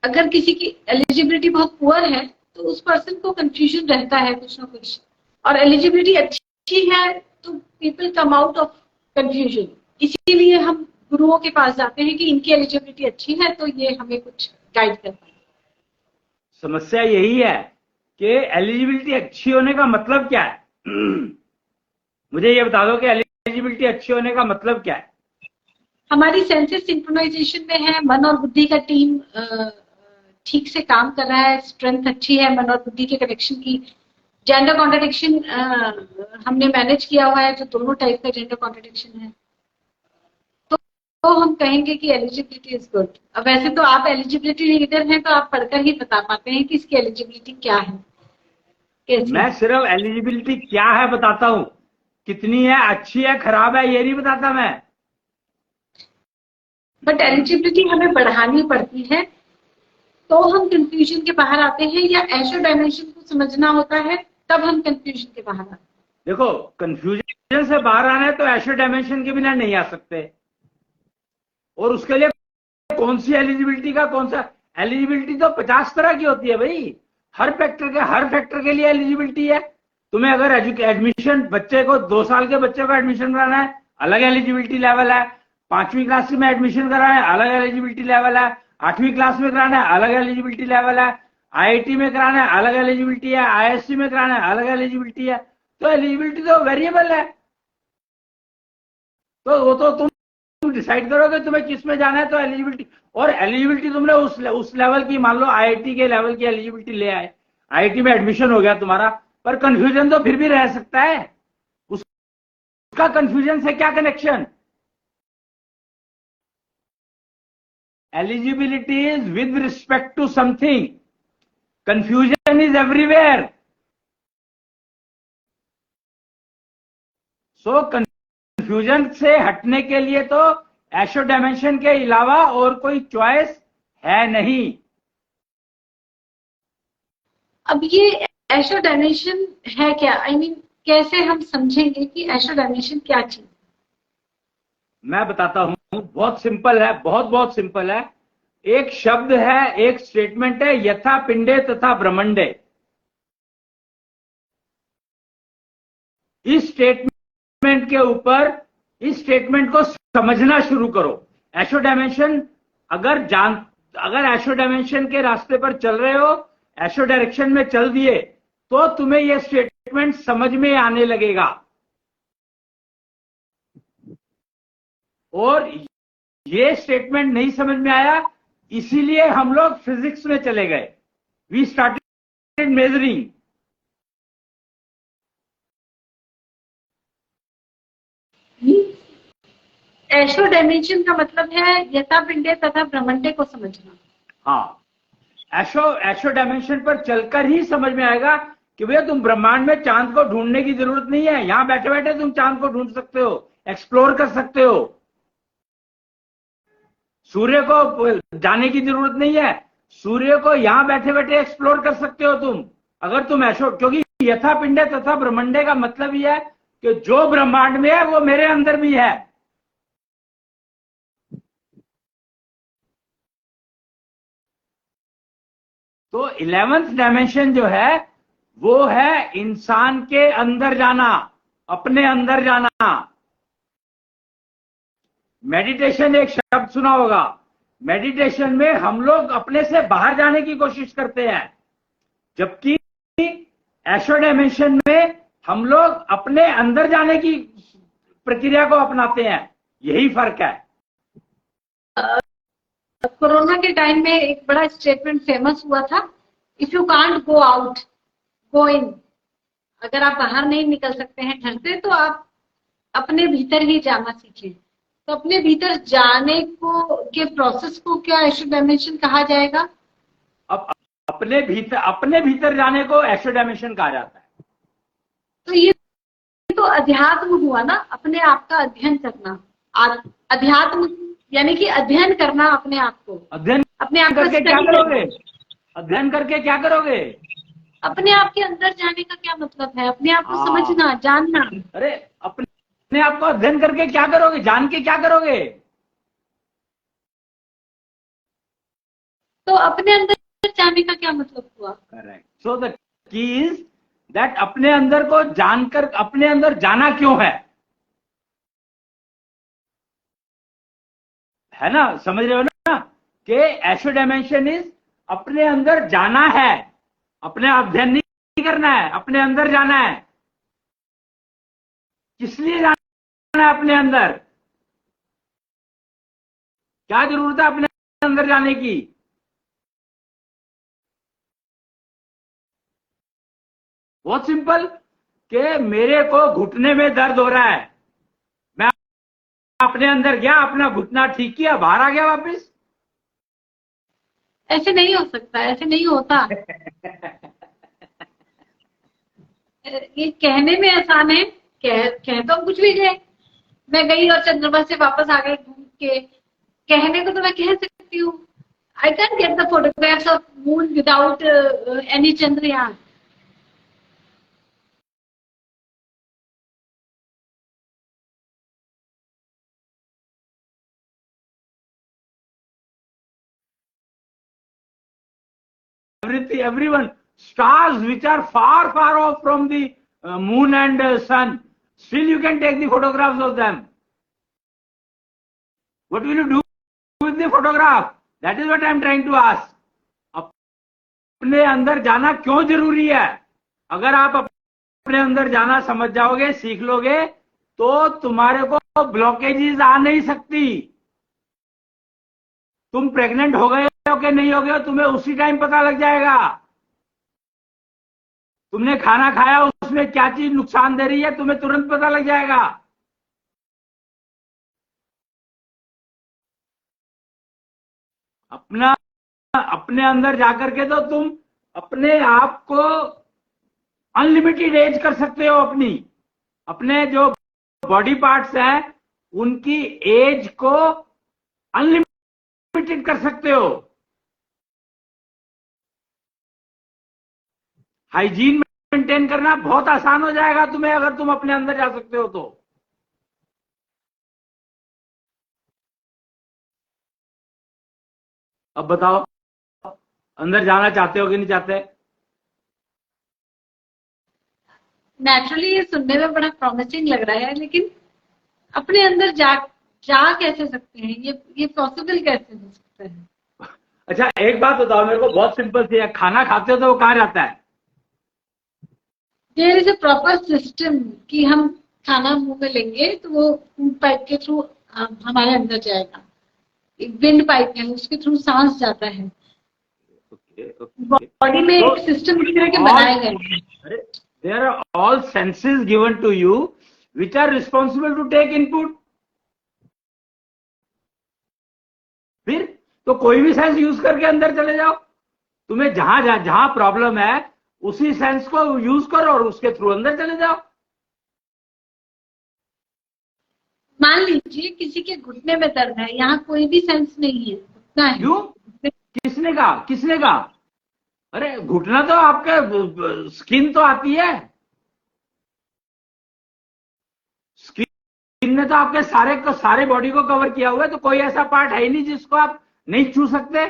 अगर किसी की एलिजिबिलिटी बहुत पुअर है तो उस पर्सन को कंफ्यूजन रहता है कुछ ना कुछ, और एलिजिबिलिटी अच्छी है तो people come out of confusion. इसीलिए हम गुरुओं के पास जाते हैं कि इनकी एलिजिबिलिटी अच्छी है तो ये हमें कुछ गाइड करता है. समस्या यही है कि एलिजिबिलिटी अच्छी होने का मतलब क्या है. मुझे ये बता दो कि एलिजिबिलिटी अच्छी होने का मतलब क्या है. हमारी सेंसेस सिंक्रोनाइजेशन में है, मन और बुद्धि का टीम ठीक से काम कर रहा है, स्ट्रेंथ अच्छी है मन और बुद्धि के कनेक्शन की. जेंडर कॉन्ट्रडिक्शन हमने मैनेज किया हुआ है, जो दोनों टाइप का जेंडर कॉन्ट्रडिक्शन है, तो हम कहेंगे कि एलिजिबिलिटी इज गुड. अब वैसे तो आप एलिजिबिलिटी लीडर हैं तो आप पढ़कर ही बता पाते हैं कि इसकी एलिजिबिलिटी क्या है. मैं सिर्फ एलिजिबिलिटी क्या है बताता हूं, कितनी है, अच्छी है, खराब है, ये नहीं बताता मैं. बट एलिजिबिलिटी हमें बढ़ानी पड़ती है तो हम कंफ्यूजन के बाहर आते हैं, या एशो डायमेंशन को समझना होता है तब हम कंफ्यूजन के बाहर आते हैं. देखो, कंफ्यूजन से बाहर आना है तो एशो डायमेंशन के बिना नहीं आ सकते. और उसके लिए कौन सी एलिजिबिलिटी का कौन सा, एलिजिबिलिटी तो 50 तरह की होती है भाई. हर फैक्टर के लिए एलिजिबिलिटी है. तुम्हें अगर एडमिशन, बच्चे को 2 साल के बच्चे को एडमिशन कराना है, अलग एलिजिबिलिटी लेवल है. 5वीं क्लास में एडमिशन कराना है, अलग एलिजिबिलिटी लेवल है. 8वीं क्लास में कराना है, अलग एलिजिबिलिटी लेवल है. IIT में कराना है, अलग एलिजिबिलिटी है. ISC में कराना है, अलग एलिजिबिलिटी है. तो एलिजिबिलिटी तो वेरिएबल है. तो वो तो तुम डिसाइड करोगे तुम्हें किस में जाना है. तो एलिजिबिलिटी, और एलिजिबिलिटी तुमने उस लेवल की, मान लो IIT के लेवल की एलिजिबिलिटी ले आए, IIT में एडमिशन हो गया तुम्हारा, पर कंफ्यूजन तो फिर भी रह सकता है. उसका कंफ्यूजन से क्या connection. Eligibility is with respect to something, confusion is everywhere. So confusion से हटने के लिए तो एशो डायमेंशन के अलावा और कोई चॉइस है नहीं. अब ये एशो डायमेंशन है क्या, आई मीन कैसे हम समझेंगे कि एशो डायमेंशन क्या चीज. मैं बताता हूं, बहुत सिंपल है, बहुत सिंपल है. एक शब्द है, एक स्टेटमेंट है, यथा पिंडे तथा ब्रह्मंडे. इस स्टेटमेंट के ऊपर, इस स्टेटमेंट को समझना शुरू करो. एशो डायमेंशन अगर एशो डायमेंशन के रास्ते पर चल रहे हो, एशो डायरेक्शन में चल दिए, तो तुम्हें यह स्टेटमेंट समझ में आने लगेगा. और ये स्टेटमेंट नहीं समझ में आया, इसीलिए हम लोग फिजिक्स में चले गए. We started measuring. Asho dimension का मतलब है यथा पिंडे तथा ब्रह्मंडे को समझना. हाँ, एशो डायमेंशन पर चलकर ही समझ में आएगा कि भैया तुम ब्रह्मांड में चांद को ढूंढने की जरूरत नहीं है. यहां बैठे बैठे तुम चांद को ढूंढ सकते हो, एक्सप्लोर कर सकते हो. सूर्य को जाने की जरूरत नहीं है, सूर्य को यहां बैठे बैठे एक्सप्लोर कर सकते हो तुम, अगर तुम एशो. क्योंकि यथा पिंडे तथा ब्रह्मंडे का मतलब यह है कि जो ब्रह्मांड में है वो मेरे अंदर भी है. तो 11th डायमेंशन जो है वो है इंसान के अंदर जाना, अपने अंदर जाना. मेडिटेशन एक शब्द सुना होगा, मेडिटेशन में हम लोग अपने से बाहर जाने की कोशिश करते हैं, जबकि एशो डायमेंशन में हम लोग अपने अंदर जाने की प्रक्रिया को अपनाते हैं। यही फर्क है। कोरोना के टाइम में एक बड़ा स्टेटमेंट फेमस हुआ था, if you can't go out go in. अगर आप बाहर नहीं निकल सकते हैं घर से, तो आप अपने भीतर ही जाना सीखें। तो अपने भीतर जाने को के प्रोसेस को क्या एशो डायमेंशन कहा जाएगा? अब अपने भीतर जाने को एशो डायमेंशन कहा जाता है। तो ये तो अध्यात्म हुआ ना, अपने आप का अध्ययन करना। अध्यात्म यानी कि अध्ययन करना अपने आप को। अध्ययन अपने आप करके क्या करोगे? अध्ययन करके क्या करोगे? अपने आप के अंदर जाने का क्या मतलब है? अपने आप को समझना, जानना। अरे अपने आप को अध्ययन करके क्या करोगे? जान के क्या करोगे? तो अपने अंदर जाने का क्या मतलब हुआ? Correct. So the key is that अपने अंदर को जानकर अपने अंदर जाना क्यों है ना? समझ रहे हो ना कि एशो डायमेंशन इज अपने अंदर जाना है, अपने अध्ययन नहीं करना है, अपने अंदर जाना है। किस लिए जाना है अपने अंदर? क्या जरूरत है अपने अंदर जाने की? बहुत सिंपल, कि मेरे को घुटने में दर्द हो रहा है, मैं अपने अंदर गया, अपना घुटना ठीक किया, बाहर आ गया वापस। ऐसे नहीं हो सकता, ऐसे नहीं होता। ये कहने में आसान है, कह तो हम कुछ भी गए। मैं गई और चंद्रमा से वापस आ गई घूम के। कहने को तो मैं कह सकती हूँ, I can get the photographs of moon without any Chandrayaan. Everyone, stars which are far, far off from the moon and sun, still you can take the photographs of them. What will you do with the photograph? That is what I am trying to ask. अपने अंदर जाना क्यों जरूरी है? अगर आप अपने अंदर जाना समझ जाओगे, सीख लोगे, तो तुम्हारे को ब्लॉकेजेस आ नहीं सकती। तुम प्रेग्नेंट हो गए हो कि नहीं हो गए, तुम्हें उसी टाइम पता लग जाएगा। तुमने खाना खाया, उसमें क्या चीज नुकसान दे रही है, तुम्हें तुरंत पता लग जाएगा। अपने अंदर जाकर के तो तुम अपने आप को अनलिमिटेड एज कर सकते हो। अपने जो बॉडी पार्ट्स हैं उनकी एज को अनलिमिटेड कर सकते हो। हाइजीन मेंटेन करना बहुत आसान हो जाएगा तुम्हें, अगर तुम अपने अंदर जा सकते हो तो। अब बताओ, अंदर जाना चाहते हो कि नहीं चाहते? नेचुरली ये सुनने में बड़ा प्रॉमिसिंग लग रहा है, लेकिन अपने अंदर जा कैसे सकते हैं? ये पॉसिबल कैसे हो सकता है? अच्छा एक बात बताओ मेरे को, बहुत सिंपल सी है। खाना खाते हो तो वो कहाँ जाता है? There is a proper system कि हम खाना मुंह में लेंगे तो वो फूड पाइप के थ्रू हमारे अंदर जाएगा। एक विंड पाइप है, उसके थ्रू सांस जाता है। बॉडी में एक सिस्टम इस तरह के बनाए गए हैं। There are all senses given to you which are responsible to take input. फिर तो कोई भी सेंस यूज करके अंदर चले जाओ। तुम्हें जहां प्रॉब्लम है उसी सेंस को यूज करो और उसके थ्रू अंदर चले जाओ। मान लीजिए किसी के घुटने में दर्द है, यहाँ कोई भी सेंस नहीं है, घुटना है। क्यों? किसने कहा? अरे घुटना तो आपके स्किन तो आती है, स्किन ने तो आपके सारे बॉडी को कवर किया हुआ है, तो कोई ऐसा पार्ट है ही नहीं जिसको आप नहीं छू सकते।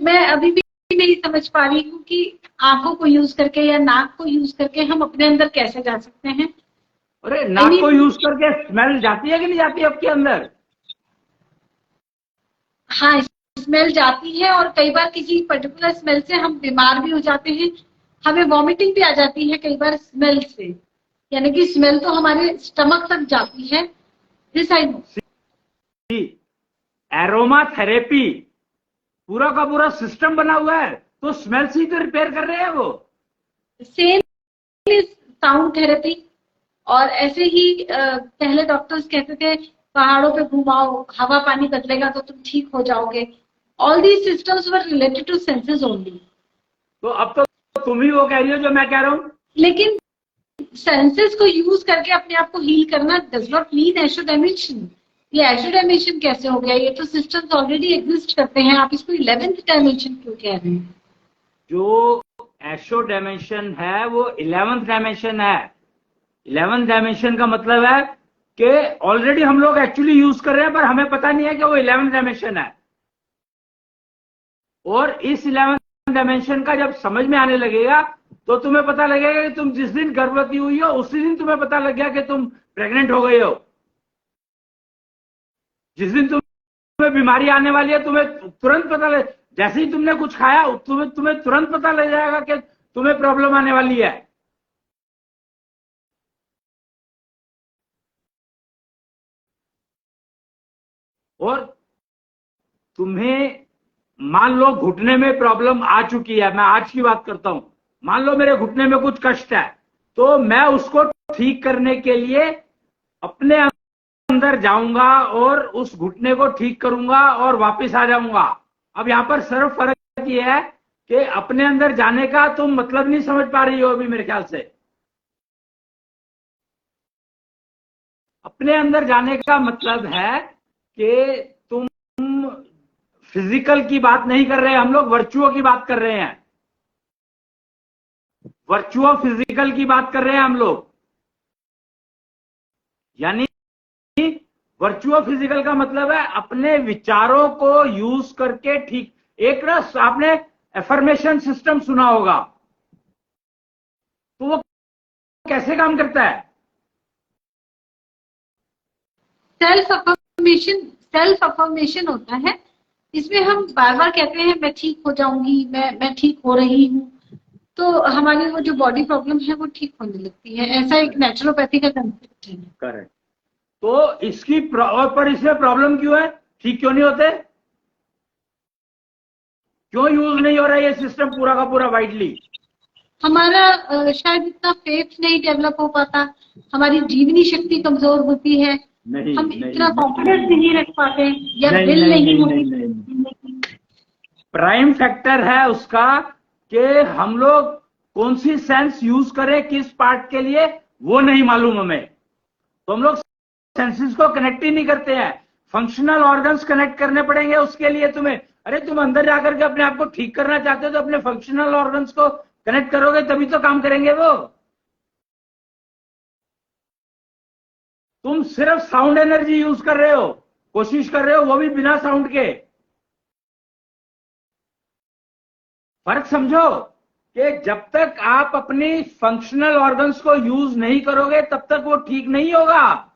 मैं अभी भी नहीं समझ पा रही हूँ कि आंखों को यूज करके या नाक को यूज करके हम अपने अंदर कैसे जा सकते हैं। अरे नाक को यूज करके स्मेल जाती है कि नहीं जाती आपके अंदर? हाँ, स्मेल जाती है और कई बार किसी पर्टिकुलर स्मेल से हम बीमार भी हो जाते हैं। हमें वॉमिटिंग भी आ जाती है कई बार स्मेल से, यानी कि स्मेल तो हमारे स्टमक तक जाती है। This I know. Aroma therapy पूरा का पूरा सिस्टम बना हुआ है, तो स्मेल से ही तो रिपेयर कर रहे हैं वो। Same is sound therapy. और ऐसे ही पहले डॉक्टर्स कहते थे पहाड़ों पे घुमाओ, हवा पानी बदलेगा तो तुम ठीक हो जाओगे। All these systems were related to senses only. तो अब तो तुम ही वो कह रही हो जो मैं कह रहा हूँ। लेकिन सेंसेस को यूज करके अपने आप को हील करना does not mean astro dimension. ये एस्ट्रो डायमेंशन कैसे हो गया? ये तो सिस्टम्स ऑलरेडी एग्जिस्ट करते हैं, आप इसको 11th डायमेंशन क्यों कह रहे हैं? जो एस्ट्रो डायमेंशन है वो 11th डायमेंशन है। 11th डायमेंशन का मतलब है कि ऑलरेडी हम लोग एक्चुअली यूज कर रहे हैं, पर हमें पता नहीं है कि वो 11th डायमेंशन है। और इस 11th डायमेंशन का जब समझ में आने लगेगा तो तुम्हें पता लगेगा कि तुम जिस दिन गर्भवती हुई हो उसी दिन तुम्हें पता लग गया कि तुम प्रेग्नेंट हो गई हो। जिस दिन तुम्हें बीमारी आने वाली है तुम्हें तुरंत पता लग, जैसे ही तुमने कुछ खाया तुम्हें तुरंत पता लग जाएगा कि तुम्हें प्रॉब्लम आने वाली है। और तुम्हें मान लो घुटने में प्रॉब्लम आ चुकी है, मैं आज की बात करता हूं। मान लो मेरे घुटने में कुछ कष्ट है, तो मैं उसको ठीक करने के लिए अपने अंदर जाऊंगा और उस घुटने को ठीक करूंगा और वापस आ जाऊंगा। अब यहां पर सिर्फ फर्क यह है कि अपने अंदर जाने का तुम मतलब नहीं समझ पा रही हो अभी मेरे ख्याल से। अपने अंदर जाने का मतलब है कि तुम फिजिकल की बात नहीं कर रहे हैं, हम लोग वर्चुअल की बात कर रहे हैं। वर्चुअल फिजिकल की बात कर रहे हैं हम लोग। यानी वर्चुअल फिजिकल का मतलब है अपने विचारों को यूज करके ठीक। एक ना आपने एफर्मेशन सिस्टम सुना होगा, तो वो कैसे काम करता है? सेल्फ अफर्मेशन होता है। इसमें हम बार बार कहते हैं मैं ठीक हो जाऊंगी, मैं ठीक हो रही हूँ, तो हमारी वो जो बॉडी प्रॉब्लम है वो ठीक होने लगती है। ऐसा एक नेचुरोपैथी का कंसेप्ट है। करेक्ट। तो इसकी पर इसमें प्रॉब्लम क्यों है? ठीक क्यों नहीं होते? क्यों यूज नहीं हो रहा है ये सिस्टम पूरा का पूरा वाइडली? हमारा शायद इतना फेथ नहीं डेवलप हो पाता, हमारी जीवनी शक्ति कमजोर होती है, नहीं, हम नहीं, इतना कॉन्फिडेंस नहीं रख पाते, या दिल नहीं होती। प्राइम फैक्टर है उसका कि हम लोग कौन सी सेंस यूज करें किस पार्ट के लिए, वो नहीं मालूम हमें। तो हम लोग सेंसेस को कनेक्ट ही नहीं करते हैं। फंक्शनल ऑर्गन्स कनेक्ट करने पड़ेंगे उसके लिए तुम्हें। अरे तुम अंदर जाकर के अपने आप को ठीक करना चाहते हो तो अपने फंक्शनल ऑर्गन्स को कनेक्ट करोगे तभी तो काम करेंगे वो। तुम सिर्फ साउंड एनर्जी यूज कर रहे हो, कोशिश कर रहे हो वो भी बिना साउंड के। फर्क समझो कि जब तक आप अपनी फंक्शनल ऑर्गन्स को यूज नहीं करोगे तब तक वो ठीक नहीं होगा।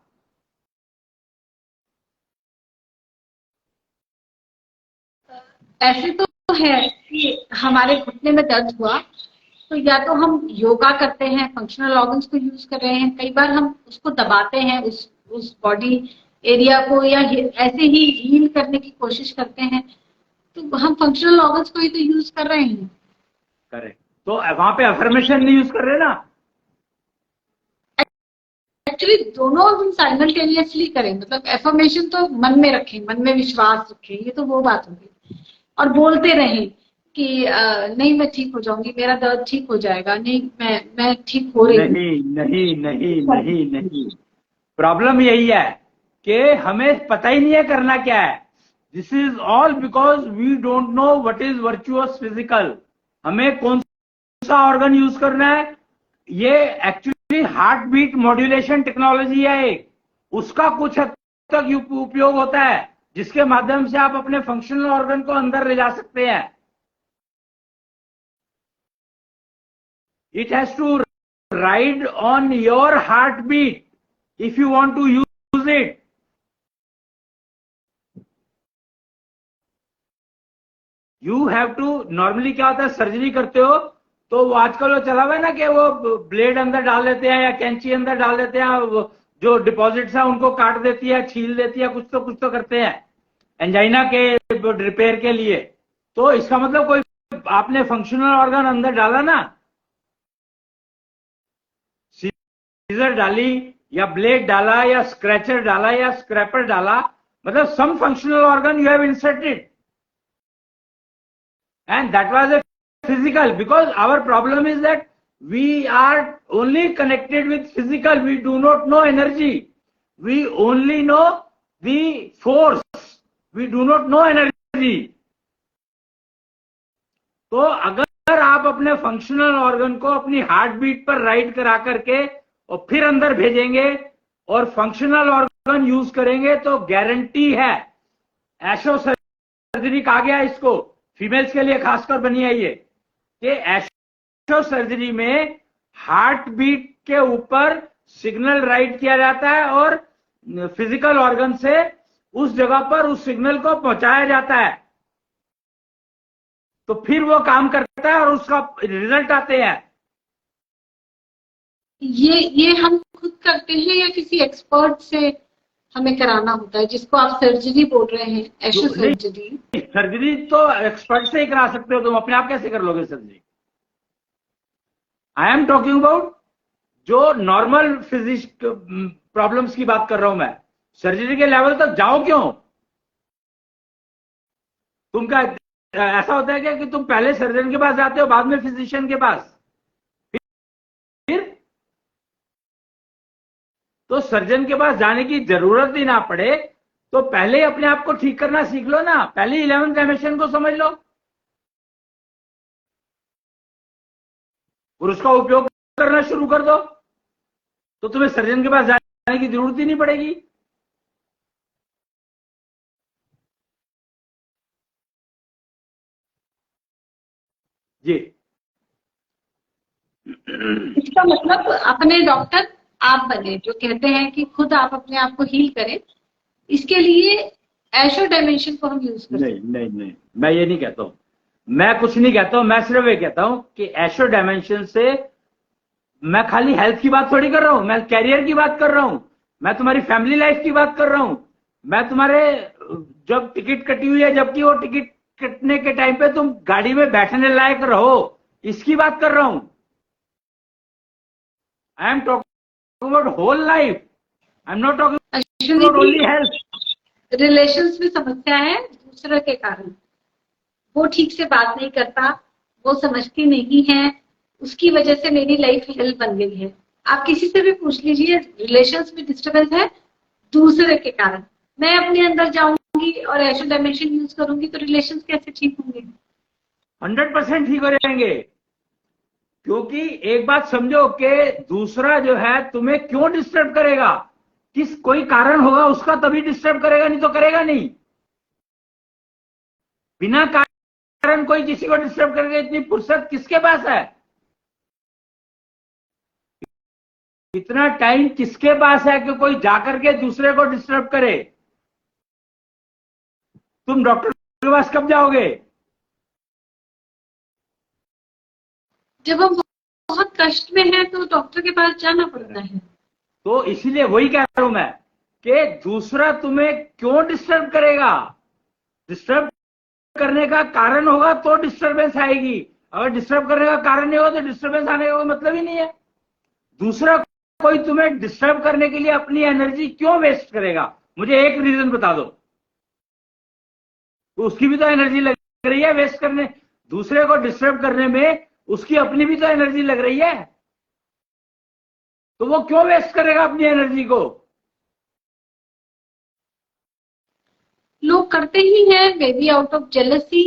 ऐसे तो है कि हमारे घुटने में दर्द हुआ तो या तो हम योगा करते हैं, फंक्शनल ऑर्गन्स को यूज कर रहे हैं, कई बार हम उसको दबाते हैं उस बॉडी एरिया को, या ऐसे ही हील करने की कोशिश करते हैं, तो हम फंक्शनल ऑर्गन्स को ही तो यूज कर रहे हैं। करेक्ट। तो वहां पे अफर्मेशन नहीं यूज कर रहे ना? एक्चुअली दोनों हम साइमल्टेनियसली करें, मतलब एफर्मेशन तो मन में रखें, मन में विश्वास रखें, ये तो वो बात होगी, और बोलते रहें कि नहीं मैं ठीक हो जाऊंगी, मेरा दर्द ठीक हो जाएगा, नहीं मैं ठीक हो रही हूँ। नहीं नहीं नहीं नहीं नहीं, प्रॉब्लम यही है कि हमें पता ही नहीं है करना क्या है। This is all because we don't know what is virtuous physical. हमें कौन सा ऑर्गन यूज करना है, ये actually heart beat modulation technology है एक, उसका कुछ हद तक उपयोग होता है जिसके माध्यम से आप अपने फंक्शनल ऑर्गन को अंदर ले जा सकते हैं। It has to ride on your heartbeat if you want to use it. You have to, normally क्या होता है, सर्जरी करते हो तो वो आजकल वो चला हुआ है ना कि वो ब्लेड अंदर डाल देते हैं या कैंची अंदर डाल देते हैं, जो डिपॉजिट्स है उनको काट देती है, छील देती है, कुछ तो करते हैं एंजाइना के रिपेयर के लिए। तो इसका मतलब कोई आपने फंक्शनल ऑर्गन अंदर डाला ना, सीजर डाली या ब्लेड डाला या स्क्रैचर डाला या स्क्रैपर डाला, मतलब some functional organ you have inserted, and that was a physical, because our problem is that we are only connected with physical, we do not know energy, we only know the force, we do not know energy. तो अगर आप अपने functional organ को अपनी heart beat पर ride करा करके और फिर अंदर भेजेंगे और फंक्शनल ऑर्गन यूज करेंगे तो गारंटी है, एशो सर्जरी कहा गया इसको, फीमेल्स के लिए खासकर बनी है ये, कि एशो सर्जरी में हार्ट बीट के ऊपर सिग्नल राइट किया जाता है और फिजिकल ऑर्गन से उस जगह पर उस सिग्नल को पहुंचाया जाता है, तो फिर वो काम करता है और उसका रिजल्ट आते हैं। ये हम खुद करते हैं या किसी एक्सपर्ट से हमें कराना होता है, जिसको आप सर्जरी बोल रहे हैं, एशो सर्जरी? सर्जरी तो एक्सपर्ट से ही करा सकते हो, तुम अपने आप कैसे कर लोगे surgery? I am talking about जो नॉर्मल फिजिक्स प्रॉब्लम्स की बात कर रहा हूं मैं। सर्जरी के लेवल तक जाओ क्यों? तुम क्या ऐसा होता है क्या कि तुम पहले सर्जन के पास जाते हो बाद में फिजिशियन के पास? फिर तो सर्जन के पास जाने की जरूरत ही ना पड़े तो पहले ही अपने आप को ठीक करना सीख लो ना, पहले 11th डायमेंशन को समझ लो और उसका उपयोग करना शुरू कर दो, तो तुम्हें सर्जन के पास जाने की जरूरत ही नहीं पड़ेगी। जी, इसका मतलब अपने डॉक्टर आप बने, जो कहते हैं कि खुद आप अपने आप को हील करें, इसके लिए एशो डायमेंशन को हम यूज करें। नहीं, मैं ये नहीं कहता हूं, मैं कुछ नहीं कहता हूं, मैं सिर्फ ये कहता हूं कि एशो डायमेंशन से मैं खाली हेल्थ की बात थोड़ी कर रहा हूं, मैं कैरियर की बात कर रहा हूं, मैं तुम्हारी फैमिली लाइफ की बात कर रहा हूं, मैं तुम्हारे जब टिकट कटी हुई है, जबकि वो टिकट कटने के टाइम पे तुम गाड़ी में बैठने लायक रहो, इसकी बात कर रहा हूं। I am talking about whole life, I am not talking about only health. Relations में समस्या है दूसरे के कारण, वो ठीक से बात नहीं करता, वो समझती नहीं है, उसकी वजह से मेरी लाइफ हेल बन गई है। आप किसी से भी पूछ लीजिए, रिलेशंस में डिस्टर्बेंस है दूसरे के कारण। मैं अपने अंदर जाऊंगी और एशो डायमेंशन यूज करूंगी तो रिलेशंस कैसे ठीक होंगे? 100% ठीक हो जाएंगे, क्योंकि एक बात समझो कि दूसरा जो है तुम्हें क्यों डिस्टर्ब करेगा, किस कोई कारण होगा उसका तभी डिस्टर्ब करेगा, नहीं तो करेगा नहीं। बिना कारण कोई किसी को डिस्टर्ब करेगा, इतनी फुर्सत किसके पास है? इतना टाइम किसके पास है कि कोई जाकर के दूसरे को डिस्टर्ब करे? तुम डॉक्टर के पास कब जाओगे? जब हम बहुत कष्ट में हैं तो डॉक्टर के पास जाना पड़ता है। तो इसीलिए वही कह रहा हूं मैं कि दूसरा तुम्हें क्यों डिस्टर्ब करेगा? डिस्टर्ब करने का कारण होगा तो डिस्टर्बेंस आएगी, अगर डिस्टर्ब करने का कारण नहीं होगा तो डिस्टर्बेंस आने का कोई मतलब ही नहीं है। दूसरा कोई तुम्हें डिस्टर्ब करने के लिए अपनी एनर्जी क्यों वेस्ट करेगा? मुझे एक रीजन बता दो। तो उसकी भी तो एनर्जी लग रही है वेस्ट करने, दूसरे को डिस्टर्ब करने में उसकी अपनी भी तो एनर्जी लग रही है, तो वो क्यों वेस्ट करेगा अपनी एनर्जी को? लोग करते ही हैं, may be out of jealousy.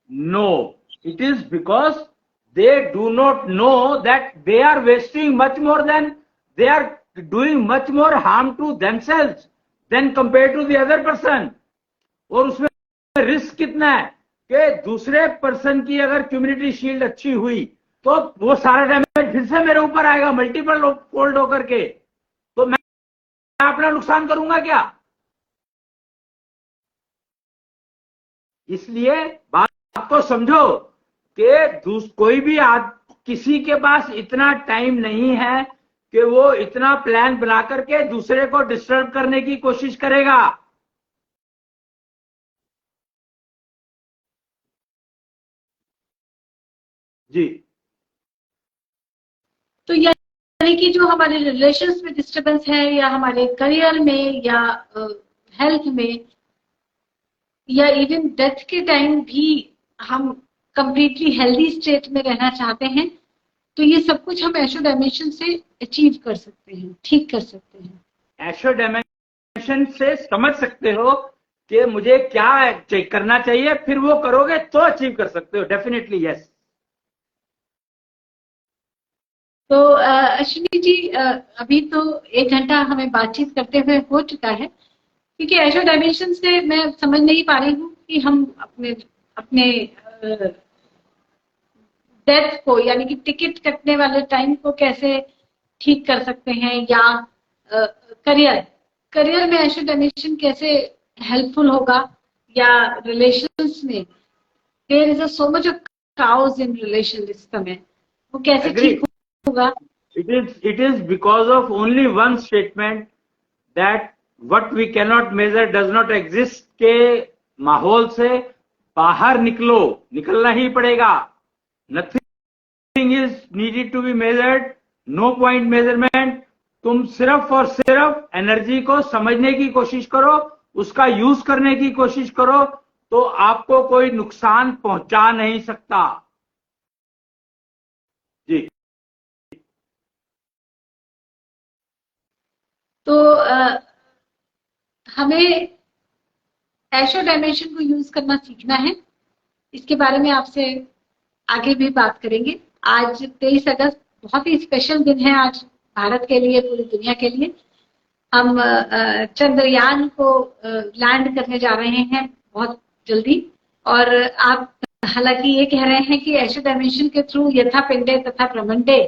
No, it is because they do not know that they are wasting much more than they are doing much more harm to themselves than compared to the other person। और उसमें risk कितना है कि दूसरे person की अगर community shield अच्छी हुई तो वो सारा डैमेज फिर से मेरे ऊपर आएगा मल्टीपल फोल्ड होकर के, तो मैं अपना नुकसान करूंगा क्या? इसलिए बात को समझो कि कोई भी किसी के पास इतना टाइम नहीं है कि वो इतना प्लान बना करके दूसरे को डिस्टर्ब करने की कोशिश करेगा। जी। तो यानी कि जो हमारे रिलेशंस में डिस्टरबेंस है, या हमारे करियर में, या हेल्थ में, या इवन डेथ के टाइम भी हम कंप्लीटली हेल्दी स्टेट में रहना चाहते हैं, तो ये सब कुछ हम एशो डायमेंशन से अचीव कर सकते हैं, ठीक कर सकते हैं। एशो डायमेंशन से समझ सकते हो कि मुझे क्या करना चाहिए, फिर वो करोगे तो अचीव कर सकते हो। Definitely yes. तो अश्विनी जी, अभी तो 1 घंटा हमें बातचीत करते हुए हो चुका है, क्योंकि एशो डायमेंशन से मैं समझ नहीं पा रही हूँ कि हम अपने डेथ को, यानी कि टिकट कटने वाले टाइम को कैसे ठीक कर सकते हैं, या करियर में एशो डायमेंशन कैसे हेल्पफुल होगा, या रिलेशंस में there is so much of cause in relation इस समय, वो कैसे ठीक होगा। It is because of only one statement that what we cannot measure does not exist के माहौल से बाहर निकलना ही पड़ेगा। Nothing is needed to be measured, no point measurement। तुम सिर्फ और सिर्फ एनर्जी को समझने की कोशिश करो, उसका यूज करने की कोशिश करो, तो आपको कोई नुकसान पहुंचा नहीं सकता। जी। तो हमें एशो डायमेंशन को यूज करना सीखना है। इसके बारे में आपसे आगे भी बात करेंगे। आज 23 अगस्त बहुत ही स्पेशल दिन है आज भारत के लिए, पूरी दुनिया के लिए। हम चंद्रयान को लैंड करने जा रहे हैं बहुत जल्दी, और आप हालांकि ये कह रहे हैं कि एशो डायमेंशन के थ्रू यथा पिंडे तथा ब्रह्मंडे,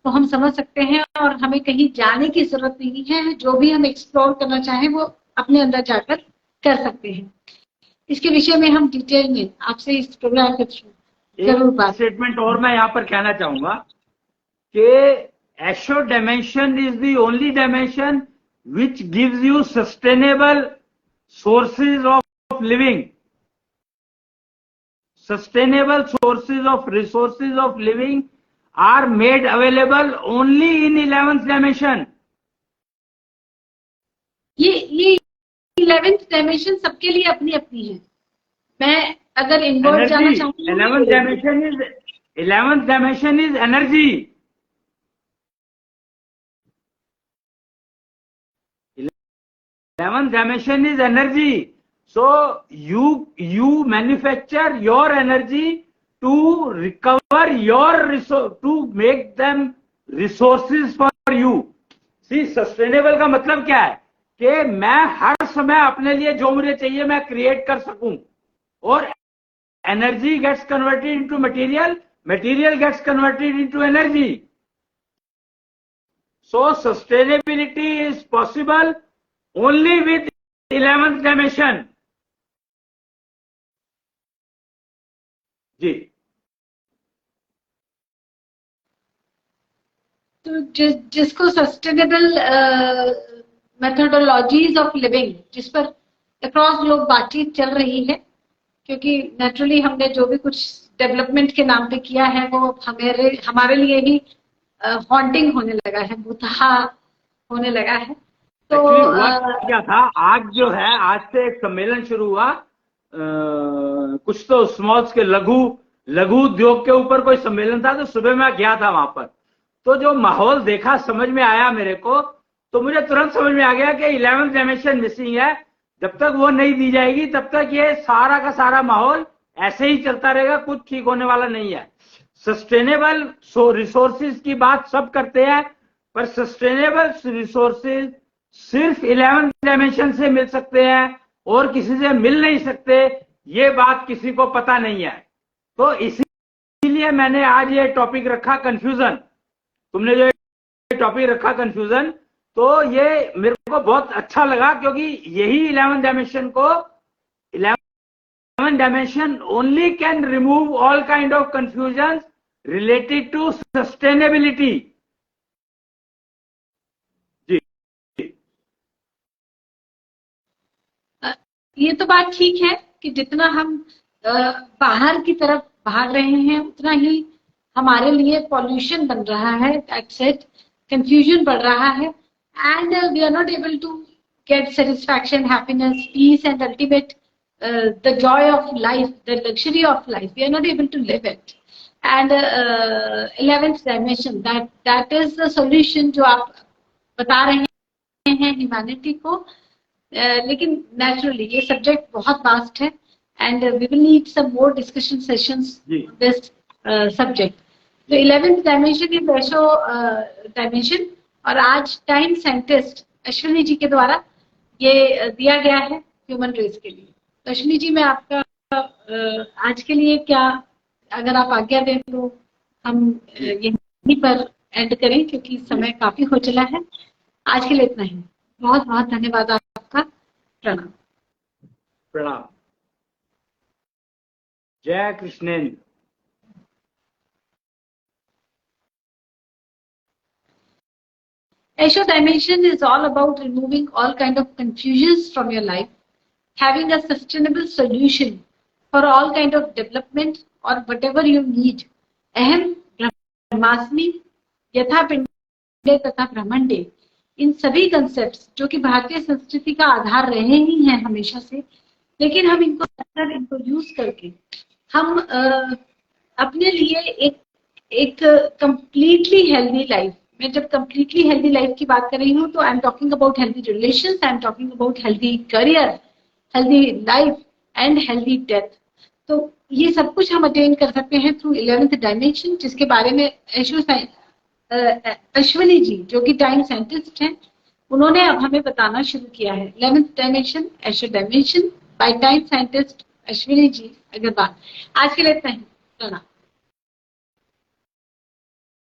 तो हम समझ सकते हैं और हमें कहीं जाने की जरूरत नहीं है। जो भी हम एक्सप्लोर करना चाहें वो अपने अंदर जाकर कर सकते हैं। इसके विषय में हम डिटेल में आपसे इस प्रोग्राम के थ्रू जरूर बात। स्टेटमेंट और मैं यहाँ पर कहना चाहूंगा कि Asho dimension is the only dimension which gives you sustainable sources of living, sustainable sources of resources of living are made available only in 11th dimension। ये 11th डायमेंशन सबके लिए अपनी अपनी है। मैं अगर इनवर्ड जाना चाहूँ, 11th dimension is energy। 11th dimension is energy। So you manufacture your energy to recover your resource, to make them resources for you। See, sustainable का मतलब क्या है कि मैं हर समय अपने लिए जो मुझे चाहिए मैं क्रिएट कर सकूं, और energy gets converted into material, material gets converted into energy. So sustainability is possible only with 11th dimension। जी। तो जिसको सस्टेनेबल मेथोडोलॉजीज ऑफ लिविंग, जिस पर अक्रॉस ग्लोब बातचीत चल रही है, क्योंकि नेचुरली हमने जो भी कुछ डेवलपमेंट के नाम पे किया है वो हमारे लिए ही हॉन्टिंग होने लगा है, भूतहा होने लगा है। तो क्या था, आज जो है, आज से एक सम्मेलन शुरू हुआ, कुछ तो स्मॉल्स के लघु उद्योग के ऊपर कोई सम्मेलन था, तो सुबह मैं गया था वहां पर। तो जो माहौल देखा, समझ में आया मेरे को, तो मुझे तुरंत समझ में आ गया कि 11th डायमेंशन मिसिंग है। जब तक वो नहीं दी जाएगी तब तक ये सारा का सारा माहौल ऐसे ही चलता रहेगा, कुछ ठीक होने वाला नहीं है। सस्टेनेबल रिसोर्सेज की बात सब करते हैं, पर सस्टेनेबल रिसोर्सेज सिर्फ 11th डायमेंशन से मिल सकते हैं और किसी से मिल नहीं सकते, ये बात किसी को पता नहीं है। तो इसीलिए इसलिए मैंने आज ये टॉपिक रखा कंफ्यूजन। तुमने जो टॉपिक रखा कंफ्यूजन, तो ये मेरे को बहुत अच्छा लगा, क्योंकि यही 11th डायमेंशन को 11th dimension only can remove all kind of confusion related to sustainability. जी, ये तो बात ठीक है कि जितना हम बाहर की तरफ भाग रहे हैं उतना ही हमारे लिए पॉल्यूशन बन रहा है, दैट्स इट, कंफ्यूजन बढ़ रहा है, and we are not able to get satisfaction, happiness, peace and ultimate the joy of life, the luxury of life, we are not able to live it. And 11th dimension, that is the solution जो आप बता रहे हैं humanity को। लेकिन naturally ये subject बहुत vast है and we will need some more discussion sessions this subject. तो 11th डायमेंशन इज एशो डायमेंशन, और आज टाइम साइंटिस्ट अश्विनी जी के द्वारा ये दिया गया है ह्यूमन रेस के लिए। तो अश्विनी जी, मैं आपका आज के लिए क्या, अगर आप आज्ञा दें तो हम यहीं पर एंड करें, क्योंकि समय काफी हो चला है। आज के लिए इतना ही। बहुत बहुत धन्यवाद आपका। प्रणाम। प्रणाम। जय Krishnendra. Aisho dimension is all about removing all kind of confusions from your life, having a sustainable solution for all kind of development or whatever you need. Aham ब्रह्मास्मि यथा पिंडे तथा ब्रह्मांडे, इन सभी कंसेप्ट्स जो कि भारतीय संस्कृति का आधार रहे ही हैं हमेशा से, लेकिन हम इनको यूज करके हम अपने लिए एक कंप्लीटली हेल्दी लाइफ, मैं जब कंप्लीटली हेल्दी लाइफ की बात कर रही हूँ तो आई am talking about healthy relations, I am talking about healthy career, healthy life and healthy death. तो ये सब कुछ हम अटेन कर सकते हैं थ्रू 11th डायमेंशन, जिसके बारे में अश्विनी जी जो कि टाइम साइंटिस्ट हैं, उन्होंने अब हमें बताना शुरू किया है। 11th dimension, Asho dimension by time scientist Ashwini ji Agarwal. आज के लिए इतना ही। प्रणाम।